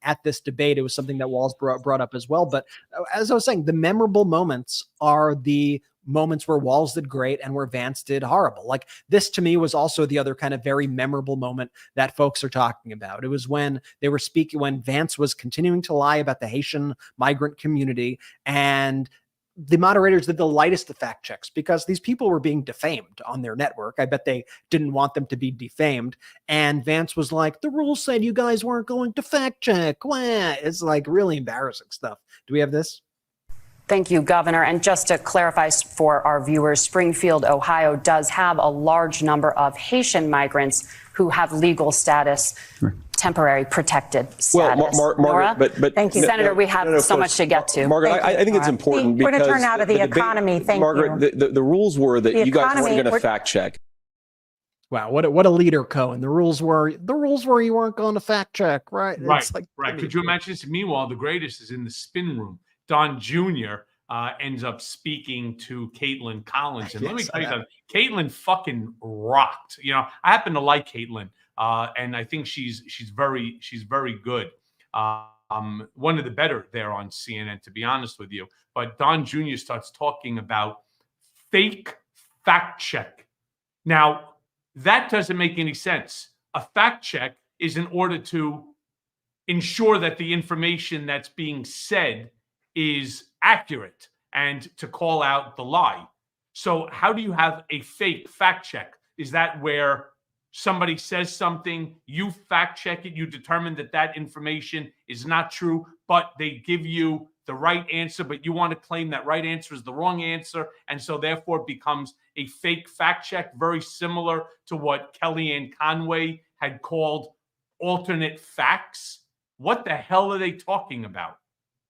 at this debate, it was something that Walz brought up as well. But as I was saying, the memorable moments are the moments where Walz did great and where Vance did horrible. Like, this to me was also the other kind of very memorable moment that folks are talking about. It was when they were speaking, when Vance was continuing to lie about the Haitian migrant community, and the moderators did the lightest of fact checks because these people were being defamed on their network. I bet they didn't want them to be defamed. And Vance was like, the rules said you guys weren't going to fact check. Wah. It's like really embarrassing stuff. Do we have this? Thank you, Governor. And just to clarify for our viewers, Springfield, Ohio does have a large number of Haitian migrants who have legal status, temporary protected status. Well, Margaret, but thank you, Senator. We have so much to get to. Margaret, I think it's important because we're going to turn out of the economy. Thank Margaret, you. The rules were that you guys weren't going to fact check. Wow, what a leader, Cohen. The rules were you weren't going to fact check, right? Right, right. Could you imagine this? Meanwhile, the greatest is in the spin room. Don Jr. Ends up speaking to Caitlin Collins. And let me tell you that Caitlin fucking rocked. I happen to like Caitlin, and I think she's very good. one of the better there on CNN, to be honest with you. But Don Jr. starts talking about fake fact check. Now, that doesn't make any sense. A fact check is in order to ensure that the information that's being said is accurate and to call out the lie. So how do you have a fake fact check? Is that where somebody says something, you fact check it, you determine that that information is not true, but they give you the right answer, but you want to claim that right answer is the wrong answer, and so therefore it becomes a fake fact check, very similar to what Kellyanne Conway had called alternate facts? What the hell are they talking about?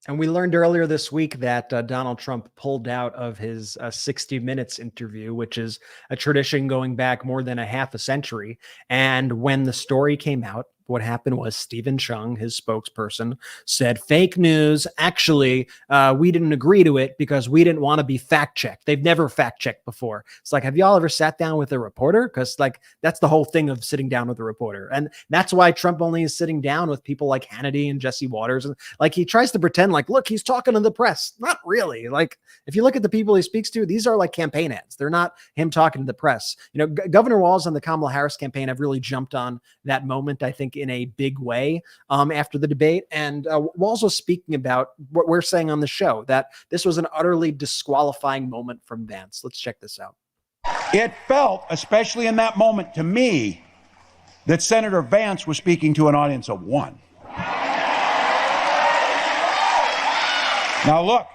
And we learned earlier this week that Donald Trump pulled out of his 60 Minutes interview, which is a tradition going back more than a half a century. And when the story came out, what happened was Stephen Chung, his spokesperson, said fake news. Actually, we didn't agree to it because we didn't want to be fact checked. They've never fact checked before. It's like, have y'all ever sat down with a reporter? Because like that's the whole thing of sitting down with a reporter. And that's why Trump only is sitting down with people like Hannity and Jesse Waters. And like he tries to pretend like, look, he's talking to the press. Not really. Like if you look at the people he speaks to, these are like campaign ads. They're not him talking to the press. You know, Governor Walz and the Kamala Harris campaign have really jumped on that moment, I think, in a big way after the debate. And Walz was speaking about what we're saying on the show, that this was an utterly disqualifying moment from Vance. Let's check this out. It felt, especially in that moment to me, that Senator Vance was speaking to an audience of one. Now look,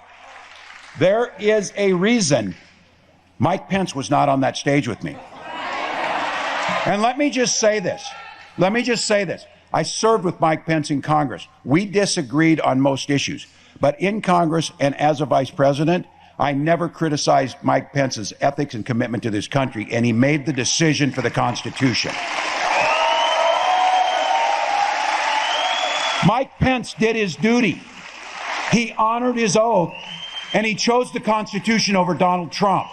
there is a reason Mike Pence was not on that stage with me. And let me just say this. I served with Mike Pence in Congress. We disagreed on most issues, but in Congress and as a vice president, I never criticized Mike Pence's ethics and commitment to this country, and he made the decision for the Constitution. Mike Pence did his duty. He honored his oath, and he chose the Constitution over Donald Trump.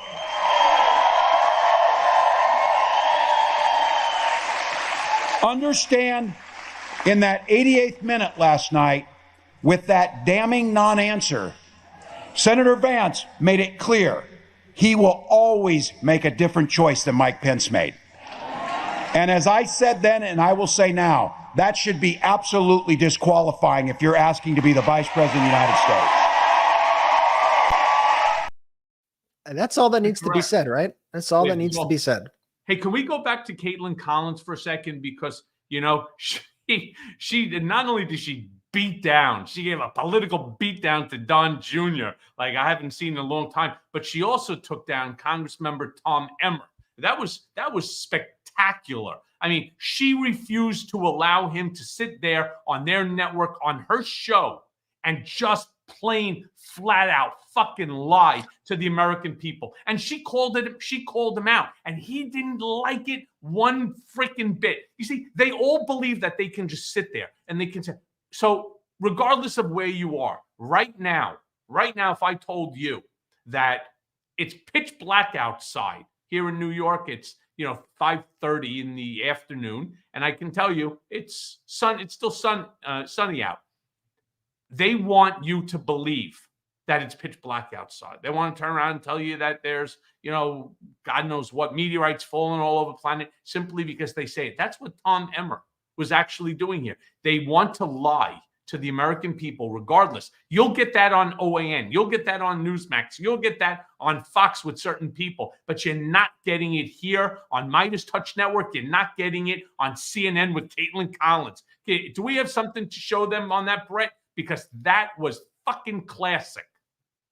Understand, in that 88th minute last night, with that damning non-answer, Senator Vance made it clear he will always make a different choice than Mike Pence made. And as I said then, and I will say now, that should be absolutely disqualifying if you're asking to be the Vice President of the United States. And that's all that needs to be said, right? That's all that needs to be said. Hey, can we go back to Caitlin Collins for a second? Because, you know, she not only did she beat down, she gave a political beatdown to Don Jr. like I haven't seen in a long time, but she also took down Congressmember Tom Emmer. That was spectacular. I mean, she refused to allow him to sit there on their network on her show and just plain flat out fucking lie to the American people. And she called him out, and he didn't like it one freaking bit. You see, they all believe that they can just sit there and they can say, so regardless of where you are right now, if I told you that it's pitch black outside here in New York, it's 5:30 in the afternoon, and I can tell you it's still sunny out. They want you to believe that it's pitch black outside. They want to turn around and tell you that there's, God knows what, meteorites falling all over the planet simply because they say it. That's what Tom Emmer was actually doing here. They want to lie to the American people regardless. You'll get that on OAN. You'll get that on Newsmax. You'll get that on Fox with certain people, but you're not getting it here on Midas Touch Network. You're not getting it on CNN with Caitlin Collins. Okay, do we have something to show them on that, Brett? Because that was fucking classic.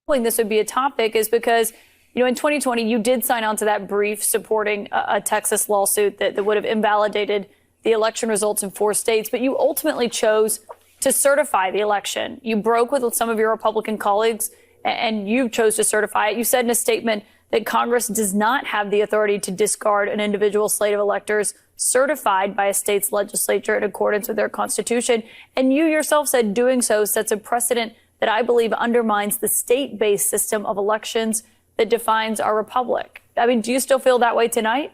This would be a topic is because, in 2020, you did sign on to that brief supporting a Texas lawsuit that would have invalidated the election results in 4 states, but you ultimately chose to certify the election. You broke with some of your Republican colleagues and you chose to certify it. You said in a statement that Congress does not have the authority to discard an individual slate of electors certified by a state's legislature in accordance with their constitution. And you yourself said doing so sets a precedent that I believe undermines the state-based system of elections that defines our republic. I mean, do you still feel that way tonight?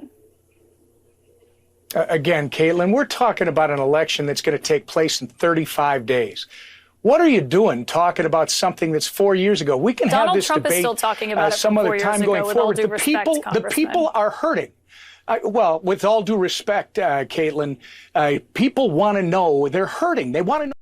Again, Caitlin, we're talking about an election that's going to take place in 35 days. What are you doing talking about something that's 4 years ago? We can have this Trump debate is still talking about it some from 4 other years time ago, going with all forward. due respect, The people are hurting. Well, with all due respect, Caitlin, people want to know. They're hurting. They want to know.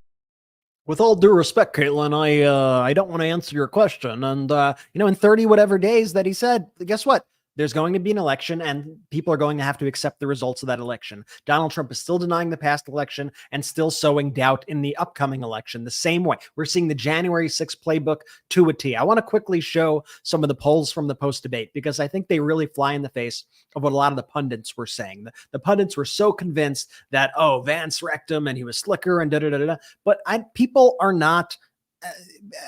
With all due respect, Caitlin, I don't want to answer your question. And, in 30 whatever days that he said, guess what? There's going to be an election and people are going to have to accept the results of that election. Donald Trump is still denying the past election and still sowing doubt in the upcoming election the same way. We're seeing the January 6th playbook to a T. I want to quickly show some of the polls from the post-debate because I think they really fly in the face of what a lot of the pundits were saying. The pundits were so convinced that, Vance wrecked him and he was slicker and da-da-da-da. But people are not...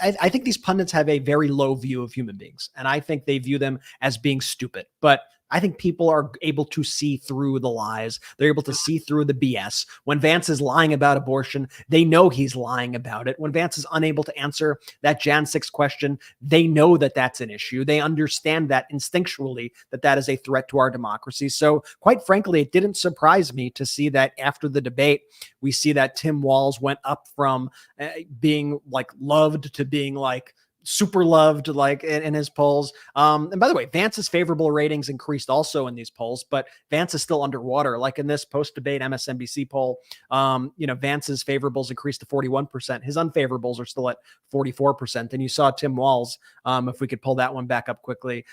I think these pundits have a very low view of human beings, and I think they view them as being stupid. But I think people are able to see through the lies. They're able to see through the BS. When Vance is lying about abortion, they know he's lying about it. When Vance is unable to answer that Jan 6 question, they know that that's an issue. They understand that instinctually that is a threat to our democracy. So quite frankly, it didn't surprise me to see that after the debate, we see that Tim Walz went up from being like loved to being like super loved, like in his polls. And by the way, Vance's favorable ratings increased also in these polls, but Vance is still underwater. Like in this post-debate MSNBC poll, Vance's favorables increased to 41%. His unfavorables are still at 44%. And you saw Tim Walz, if we could pull that one back up quickly,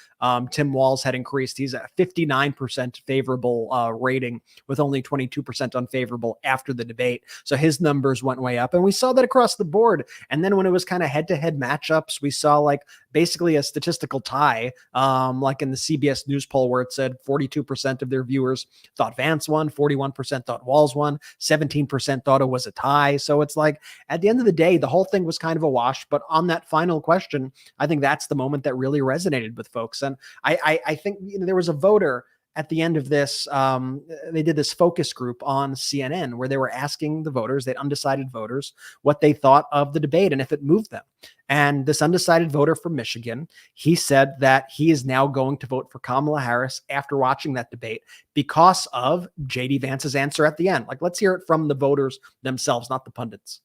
Tim Walz had increased. He's at 59% favorable rating with only 22% unfavorable after the debate. So his numbers went way up. And we saw that across the board. And then when it was kind of head-to-head matchups, we saw like basically a statistical tie, like in the CBS News poll where it said 42% of their viewers thought Vance won, 41% thought Walz won, 17% thought it was a tie. So it's like at the end of the day, the whole thing was kind of a wash. But on that final question, I think that's the moment that really resonated with folks. And I think there was a voter at the end of this, they did this focus group on CNN where they were asking the voters, the undecided voters, what they thought of the debate and if it moved them. And this undecided voter from Michigan, he said that he is now going to vote for Kamala Harris after watching that debate because of JD Vance's answer at the end. Like, let's hear it from the voters themselves, not the pundits.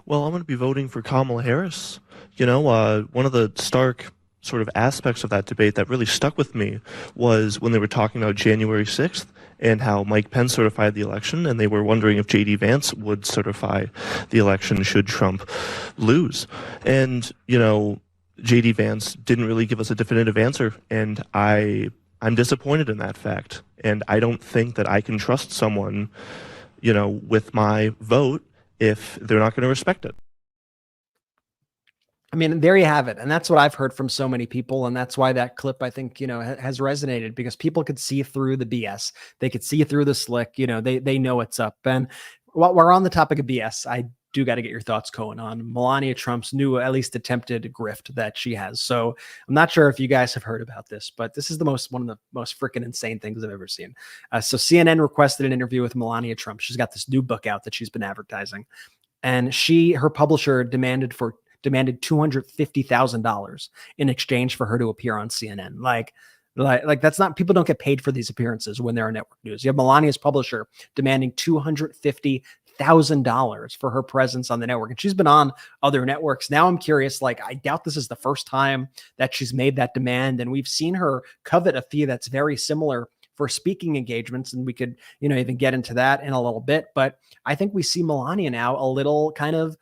Well, I'm going to be voting for Kamala Harris. One of the stark sort of aspects of that debate that really stuck with me was when they were talking about January 6th and how Mike Pence certified the election, and they were wondering if JD Vance would certify the election should Trump lose. And, JD Vance didn't really give us a definitive answer, and I'm disappointed in that fact. And I don't think that I can trust someone, with my vote if they're not going to respect it. I mean, there you have it. And that's what I've heard from so many people. And that's why that clip, I think, has resonated because people could see through the BS. They could see through the slick, they know what's up. And while we're on the topic of BS, I do got to get your thoughts, Cohen, on Melania Trump's new, at least attempted grift that she has. So I'm not sure if you guys have heard about this, but this is one of the most freaking insane things I've ever seen. So CNN requested an interview with Melania Trump. She's got this new book out that she's been advertising. And her publisher demanded $250,000 in exchange for her to appear on CNN. Like that's not, people don't get paid for these appearances when they're on network news. You have Melania's publisher demanding $250,000 for her presence on the network. And she's been on other networks. Now I'm curious, I doubt this is the first time that she's made that demand. And we've seen her covet a fee that's very similar for speaking engagements. And we could, even get into that in a little bit. But I think we see Melania now a little kind of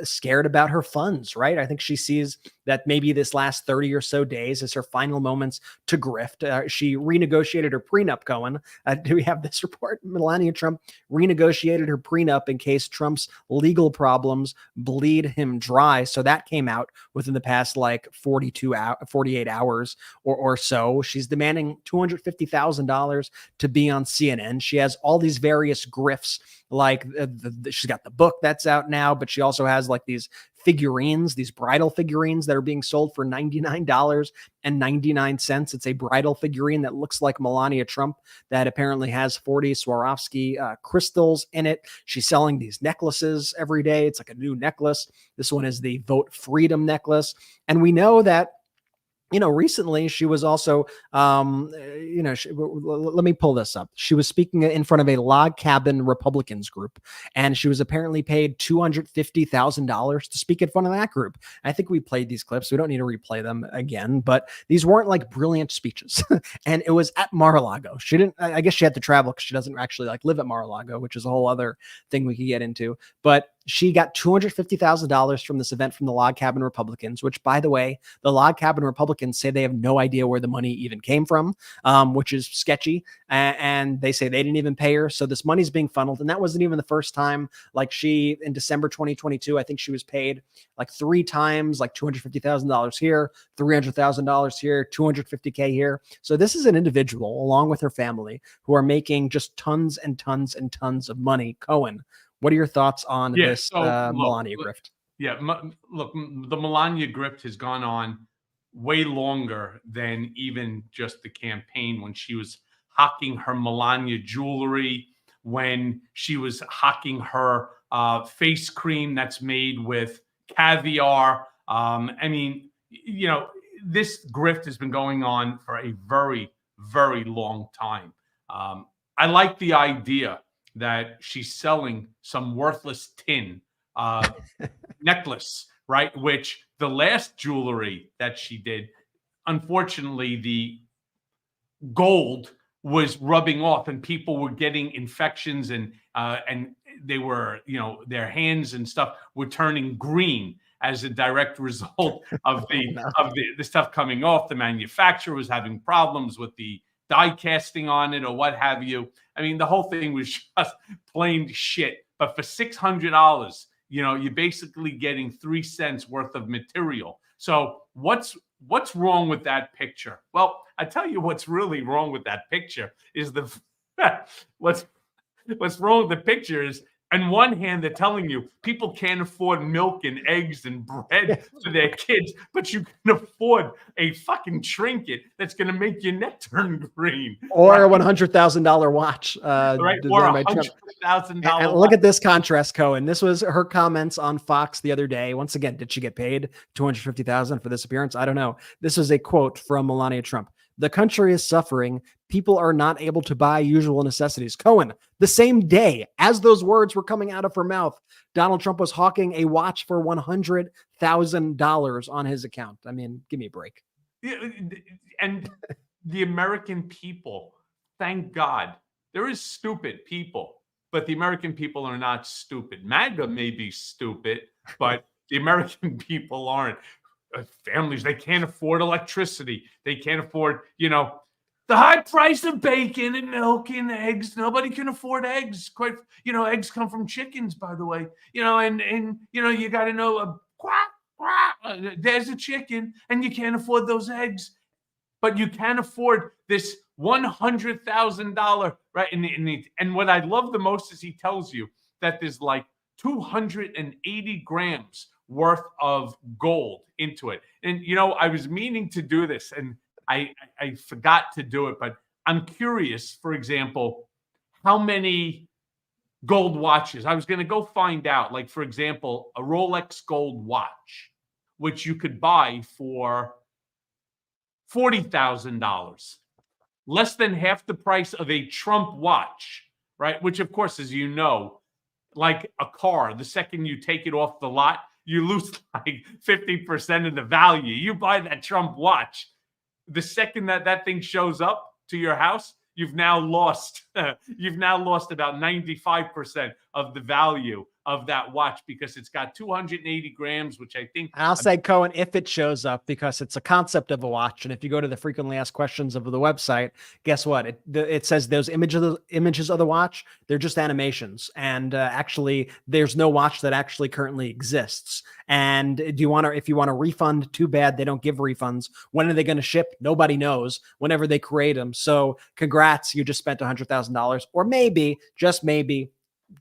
scared about her funds, right? I think she sees that maybe this last 30 or so days is her final moments to grift. She renegotiated her prenup, Cohen. Do we have this report? Melania Trump renegotiated her prenup in case Trump's legal problems bleed him dry. So that came out within the past 48 hours or so. She's demanding $250,000 to be on CNN. She has all these various grifts, she's got the book that's out now, but she also has these figurines, these bridal figurines that are being sold for $99.99. It's a bridal figurine that looks like Melania Trump that apparently has 40 Swarovski crystals in it. She's selling these necklaces every day. It's like a new necklace. This one is the Vote Freedom necklace. And we know that recently she was also, let me pull this up. She was speaking in front of a log cabin Republicans group, and she was apparently paid $250,000 to speak in front of that group. I think we played these clips. We don't need to replay them again, but these weren't like brilliant speeches. And it was at Mar-a-Lago. I guess she had to travel because she doesn't actually like live at Mar-a-Lago, which is a whole other thing we could get into. But she got $250,000 from this event from the Log Cabin Republicans, which, by the way, the Log Cabin Republicans say they have no idea where the money even came from, which is sketchy. And they say they didn't even pay her. So this money's being funneled. And that wasn't even the first time. Like in December 2022, I think she was paid like 3 times, like $250,000 here, $300,000 here, $250K here. So this is an individual, along with her family, who are making just tons and tons and tons of money. Cohen, what are your thoughts on this Melania grift? Yeah, look, the Melania grift has gone on way longer than even just the campaign, when she was hawking her Melania jewelry, when she was hawking her face cream that's made with caviar. I mean, this grift has been going on for a very, very long time. I like the idea that she's selling some worthless tin necklace, right? Which the last jewelry that she did, unfortunately, the gold was rubbing off and people were getting infections and they were, their hands and stuff were turning green as a direct result of the stuff coming off. The manufacturer was having problems with the die casting on it or what have you. I mean, the whole thing was just plain shit. But for $600, you're basically getting 3 cents worth of material. So what's wrong with that picture? Well, I tell you what's really wrong with that picture is what's wrong with the picture is, on one hand, they're telling you people can't afford milk and eggs and bread for their kids, but you can afford a fucking trinket that's going to make your neck turn green. Or a $100,000 watch. Right, or a $100,000 And look at this contrast, Cohen. This was her comments on Fox the other day. Once again, did she get paid $250,000 for this appearance? I don't know. This is a quote from Melania Trump. "The country is suffering. People are not able to buy usual necessities." Cohen, the same day as those words were coming out of her mouth, Donald Trump was hawking a watch for $100,000 on his account. I mean, give me a break. And the American people, thank God, there is stupid people, but the American people are not stupid. MAGA may be stupid, but the American people aren't. Families, they can't afford electricity. They can't afford, the high price of bacon and milk and eggs. Nobody can afford eggs. Eggs come from chickens, by the way. You got to know, quack, quack, there's a chicken, and you can't afford those eggs. But you can afford this $100,000, right? And what I love the most is he tells you that there's like 280 grams worth of gold into it. And, I was meaning to do this and I forgot to do it, but I'm curious, for example, how many gold watches. I was going to go find out, like, for example, a Rolex gold watch, which you could buy for $40,000, less than half the price of a Trump watch, right? Which, of course, as you know, like a car, the second you take it off the lot, you lose like 50% of the value. You buy that Trump watch, the second that thing shows up to your house, you've now lost about 95% of the value of that watch because it's got 280 grams, which I think. I'll say, Cohen, if it shows up, because it's a concept of a watch. And if you go to the frequently asked questions of the website, guess what? It says those images of the watch, they're just animations. And actually, there's no watch that actually currently exists. And if you want to refund, too bad. They don't give refunds. When are they going to ship? Nobody knows. Whenever they create them. So congrats, you just spent $100,000, or maybe, just maybe,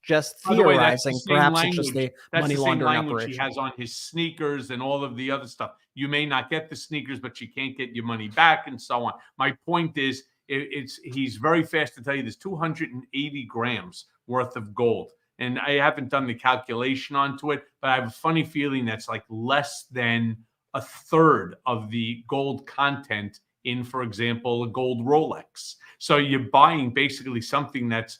just theorizing, perhaps it's just the money laundering operation. He has on his sneakers and all of the other stuff. You may not get the sneakers, but you can't get your money back and so on. My point is, he's very fast to tell you there's 280 grams worth of gold. And I haven't done the calculation onto it, but I have a funny feeling that's like less than a third of the gold content in, for example, a gold Rolex. So you're buying basically something that's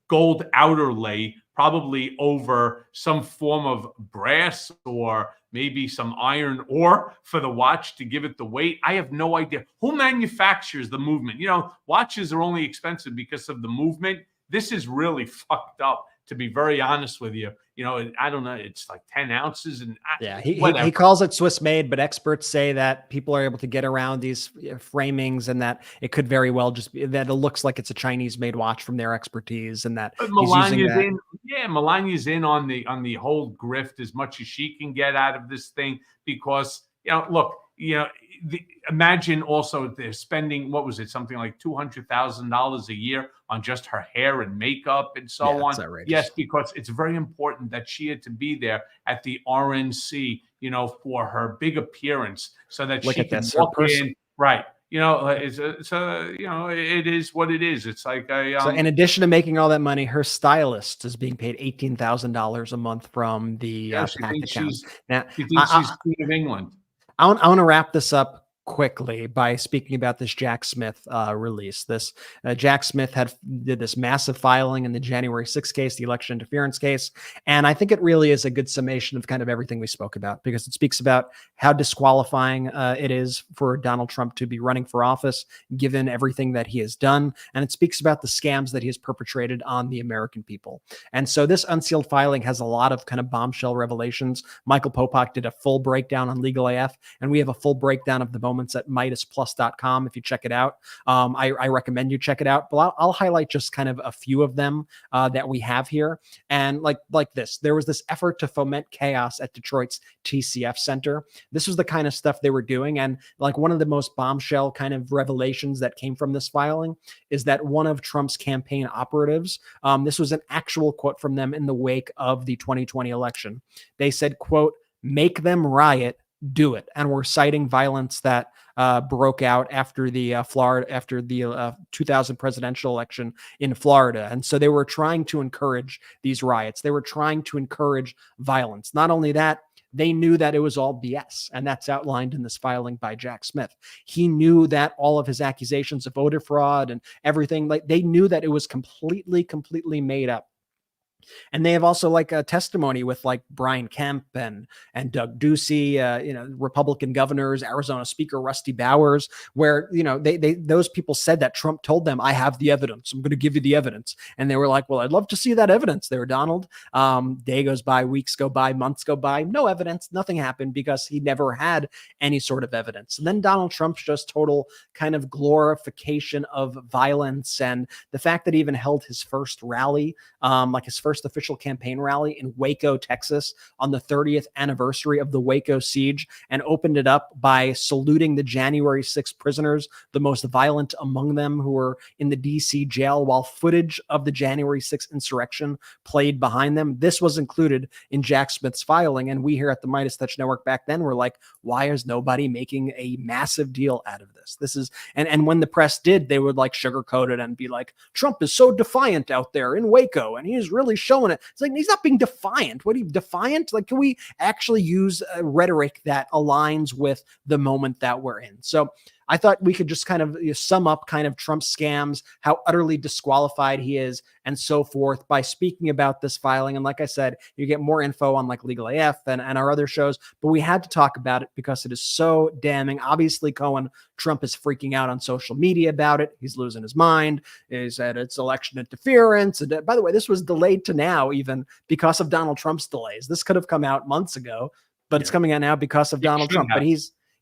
gold outer lay, probably over some form of brass or maybe some iron ore for the watch to give it the weight. I have no idea who manufactures the movement. You know, watches are only expensive because of the movement. This is really fucked up, to be very honest with you. You know, I don't know. It's like 10 ounces. And yeah, he calls it Swiss made, but experts say that people are able to get around these framings and that it could very well just be that it looks like it's a Chinese made watch from their expertise and that Melania's in. Yeah, Melania's in on the whole grift as much as she can get out of this thing because, you know, look, you know, imagine also they're spending, what was it, something like $200,000 a year on just her hair and makeup and so on. Yes, because it's very important that she had to be there at the RNC, you know, for her big appearance so that she can walk in. Right. You know, you know, it is what it is. It's like so in addition to making all that money, her stylist is being paid $18,000 a month from the PAC account. Now, she thinks she's Queen of England. I want to wrap this up quickly by speaking about this Jack Smith release. This Jack Smith did this massive filing in the January 6th case, the election interference case. And I think it really is a good summation of kind of everything we spoke about, because it speaks about how disqualifying it is for Donald Trump to be running for office, given everything that he has done. And it speaks about the scams that he has perpetrated on the American people. And so this unsealed filing has a lot of kind of bombshell revelations. Michael Popak did a full breakdown on Legal AF, and we have a full breakdown of the moments at MeidasPlus.com if you check it out. I recommend you check it out, but I'll highlight just kind of a few of them that we have here. And like this, there was this effort to foment chaos at Detroit's TCF Center. This was the kind of stuff they were doing. And like one of the most bombshell kind of revelations that came from this filing is that one of Trump's campaign operatives, this was an actual quote from them in the wake of the 2020 election. They said, quote, "Make them riot, do it." And we're citing violence that broke out after the 2000 presidential election in Florida. And so they were trying to encourage these riots. They were trying to encourage violence. Not only that, they knew that it was all BS. And that's outlined in this filing by Jack Smith. He knew that all of his accusations of voter fraud and everything, like they knew that it was completely made up. And they have also like a testimony with like Brian Kemp and Doug Ducey, you know, Republican governors, Arizona Speaker Rusty Bowers, where, you know, those people said that Trump told them, "I have the evidence. I'm going to give you the evidence." And they were like, "Well, I'd love to see that evidence there, Donald." Day goes by, weeks go by, months go by, no evidence, nothing happened because he never had any sort of evidence. And then Donald Trump's just total kind of glorification of violence, and the fact that he even held his first rally, like his first official campaign rally in Waco, Texas, on the 30th anniversary of the Waco siege, and opened it up by saluting the January 6th prisoners, the most violent among them, who were in the DC jail, while footage of the January 6th insurrection played behind them. This was included in Jack Smith's filing. And we here at the Midas Touch Network back then were like, why is nobody making a massive deal out of this? This is, and when the press did, they would like sugarcoat it and be like, Trump is so defiant out there in Waco, and he's really showing it. It's like, he's not being defiant. What are you, defiant? Like, can we actually use rhetoric that aligns with the moment that we're in? So I thought we could just kind of sum up kind of Trump's scams, how utterly disqualified he is, and so forth by speaking about this filing. And like I said, you get more info on like Legal AF and our other shows, but we had to talk about it because it is so damning. Obviously, Trump is freaking out on social media about it. He's losing his mind. He said it's election interference. And by the way, this was delayed to now even because of Donald Trump's delays. This could have come out months ago, but it's coming out now because of Donald Trump. But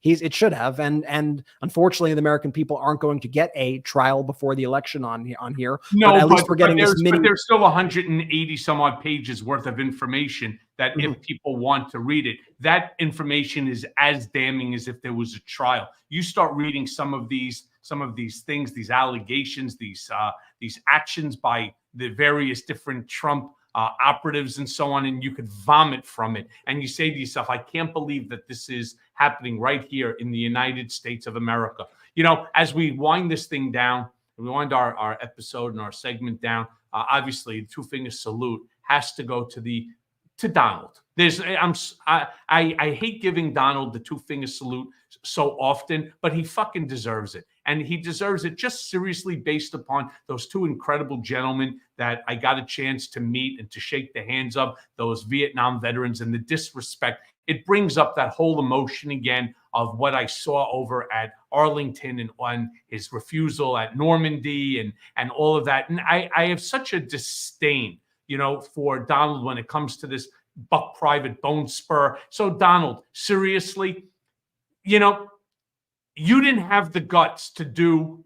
it should have. And unfortunately, the American people aren't going to get a trial before the election on here. No, but at least we're getting this mini. But there's still 180 some odd pages worth of information that if people want to read it, that information is as damning as if there was a trial. You start reading some of these things, these allegations, these actions by the various different Trump operatives and so on, and you could vomit from it. And you say to yourself, I can't believe that this is happening right here in the United States of America. You know, as we wind this thing down, we wind our episode and our segment down, obviously, the two-finger salute has to go to the to Donald. I hate giving Donald the two-finger salute so often, but he fucking deserves it. And he deserves it just seriously based upon those two incredible gentlemen that I got a chance to meet and to shake the hands of, those Vietnam veterans, and the disrespect. It brings up that whole emotion again of what I saw over at Arlington and on his refusal at Normandy and all of that. And I have such a disdain, for Donald when it comes to this buck private bone spur. So Donald, seriously, you didn't have the guts to do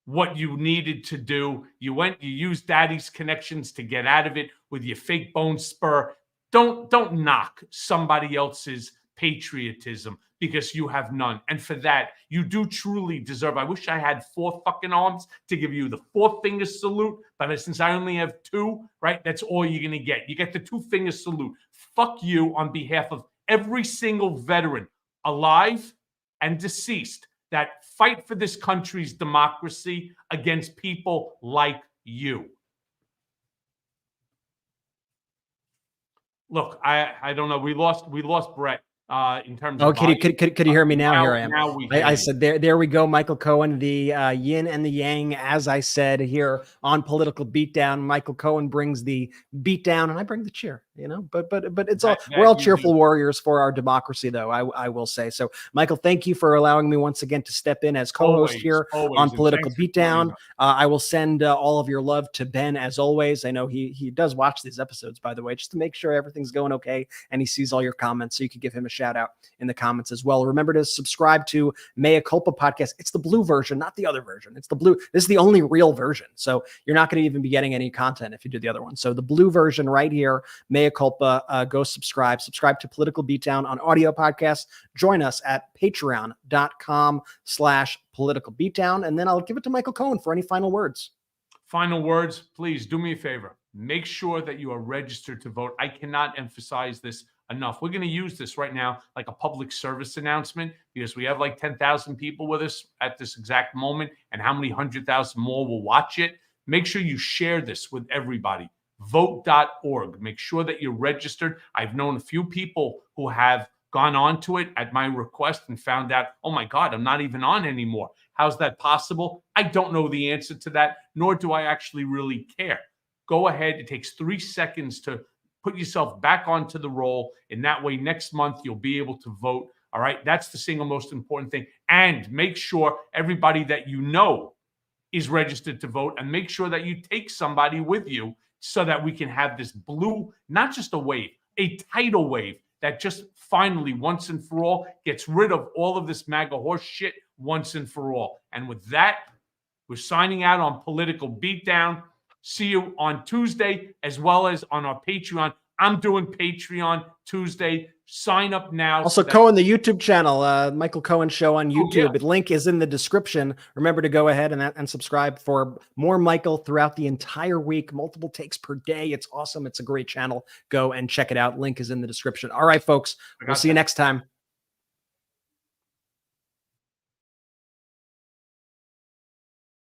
what you needed to do. You used daddy's connections to get out of it with your fake bone spur. Don't knock somebody else's patriotism because you have none. And for that, you do truly deserve. I wish I had 4 fucking arms to give you the 4-finger salute, but since I only have 2, right, that's all you're going to get. You get the 2-finger salute. Fuck you on behalf of every single veteran, alive and deceased, that fight for this country's democracy against people like you. Look, I don't know. We lost Brett in terms of. Oh, could you hear me now? Here I am. Now I said there we go, Michael Cohen, the yin and the yang, as I said here on Political Beatdown. Michael Cohen brings the beatdown, and I bring the cheer. But it's all we're all cheerful warriors for our democracy, though. I will say so. Michael, thank you for allowing me once again to step in as co-host here on Political Beatdown. I will send all of your love to Ben as always. I know he does watch these episodes, by the way, just to make sure everything's going okay, and he sees all your comments, so you can give him a shout out in the comments as well. Remember to subscribe to Mea Culpa podcast. It's the blue version, not the other version. It's the blue. This is the only real version, so you're not going to even be getting any content if you do the other one. So the blue version right here, Mea Culpa, go subscribe to Political Beatdown on audio podcasts. Join us at patreon.com/Political Beatdown. And then I'll give it to Michael Cohen for any final words. Final words, please do me a favor. Make sure that you are registered to vote. I cannot emphasize this enough. We're going to use this right now like a public service announcement because we have like 10,000 people with us at this exact moment, and how many 100,000 more will watch it. Make sure you share this with everybody. Vote.org. Make sure that you're registered. I've known a few people who have gone on to it at my request and found out, oh my God, I'm not even on anymore. How's that possible? I don't know the answer to that, nor do I actually really care. Go ahead. It takes 3 seconds to put yourself back onto the roll. And that way, next month, you'll be able to vote. All right. That's the single most important thing. And make sure everybody that you know is registered to vote, and make sure that you take somebody with you so that we can have this blue, not just a wave, a tidal wave that just finally, once and for all, gets rid of all of this MAGA horse shit once and for all. And with that, we're signing out on Political Beatdown. See you on Tuesday, as well as on our Patreon. I'm doing Patreon Tuesday. Sign up now. Also, Cohen, the YouTube channel, Michael Cohen Show on YouTube. Oh, yeah. The link is in the description. Remember to go ahead and subscribe for more Michael throughout the entire week. Multiple takes per day. It's awesome. It's a great channel. Go and check it out. Link is in the description. All right, folks. We'll see you next time.